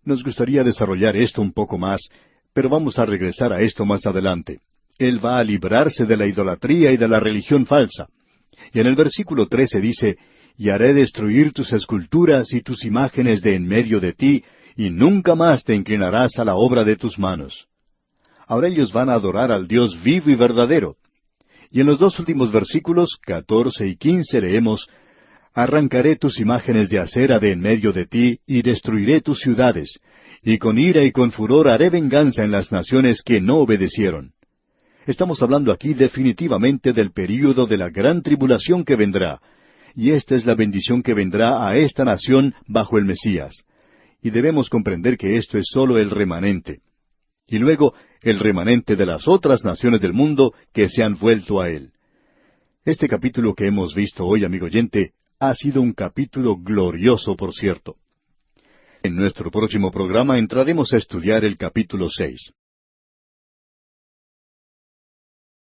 Nos gustaría desarrollar esto un poco más, pero vamos a regresar a esto más adelante. Él va a librarse de la idolatría y de la religión falsa. Y en el versículo 13 dice, Y haré destruir tus esculturas y tus imágenes de en medio de ti, y nunca más te inclinarás a la obra de tus manos. Ahora ellos van a adorar al Dios vivo y verdadero. Y en los dos últimos versículos, 14 y 15, leemos, Arrancaré tus imágenes de acera de en medio de ti, y destruiré tus ciudades, y con ira y con furor haré venganza en las naciones que no obedecieron. Estamos hablando aquí definitivamente del período de la gran tribulación que vendrá, y esta es la bendición que vendrá a esta nación bajo el Mesías. Y debemos comprender que esto es sólo el remanente. Y luego el remanente de las otras naciones del mundo que se han vuelto a Él. Este capítulo que hemos visto hoy, amigo oyente, ha sido un capítulo glorioso, por cierto. En nuestro próximo programa entraremos a estudiar el capítulo 6.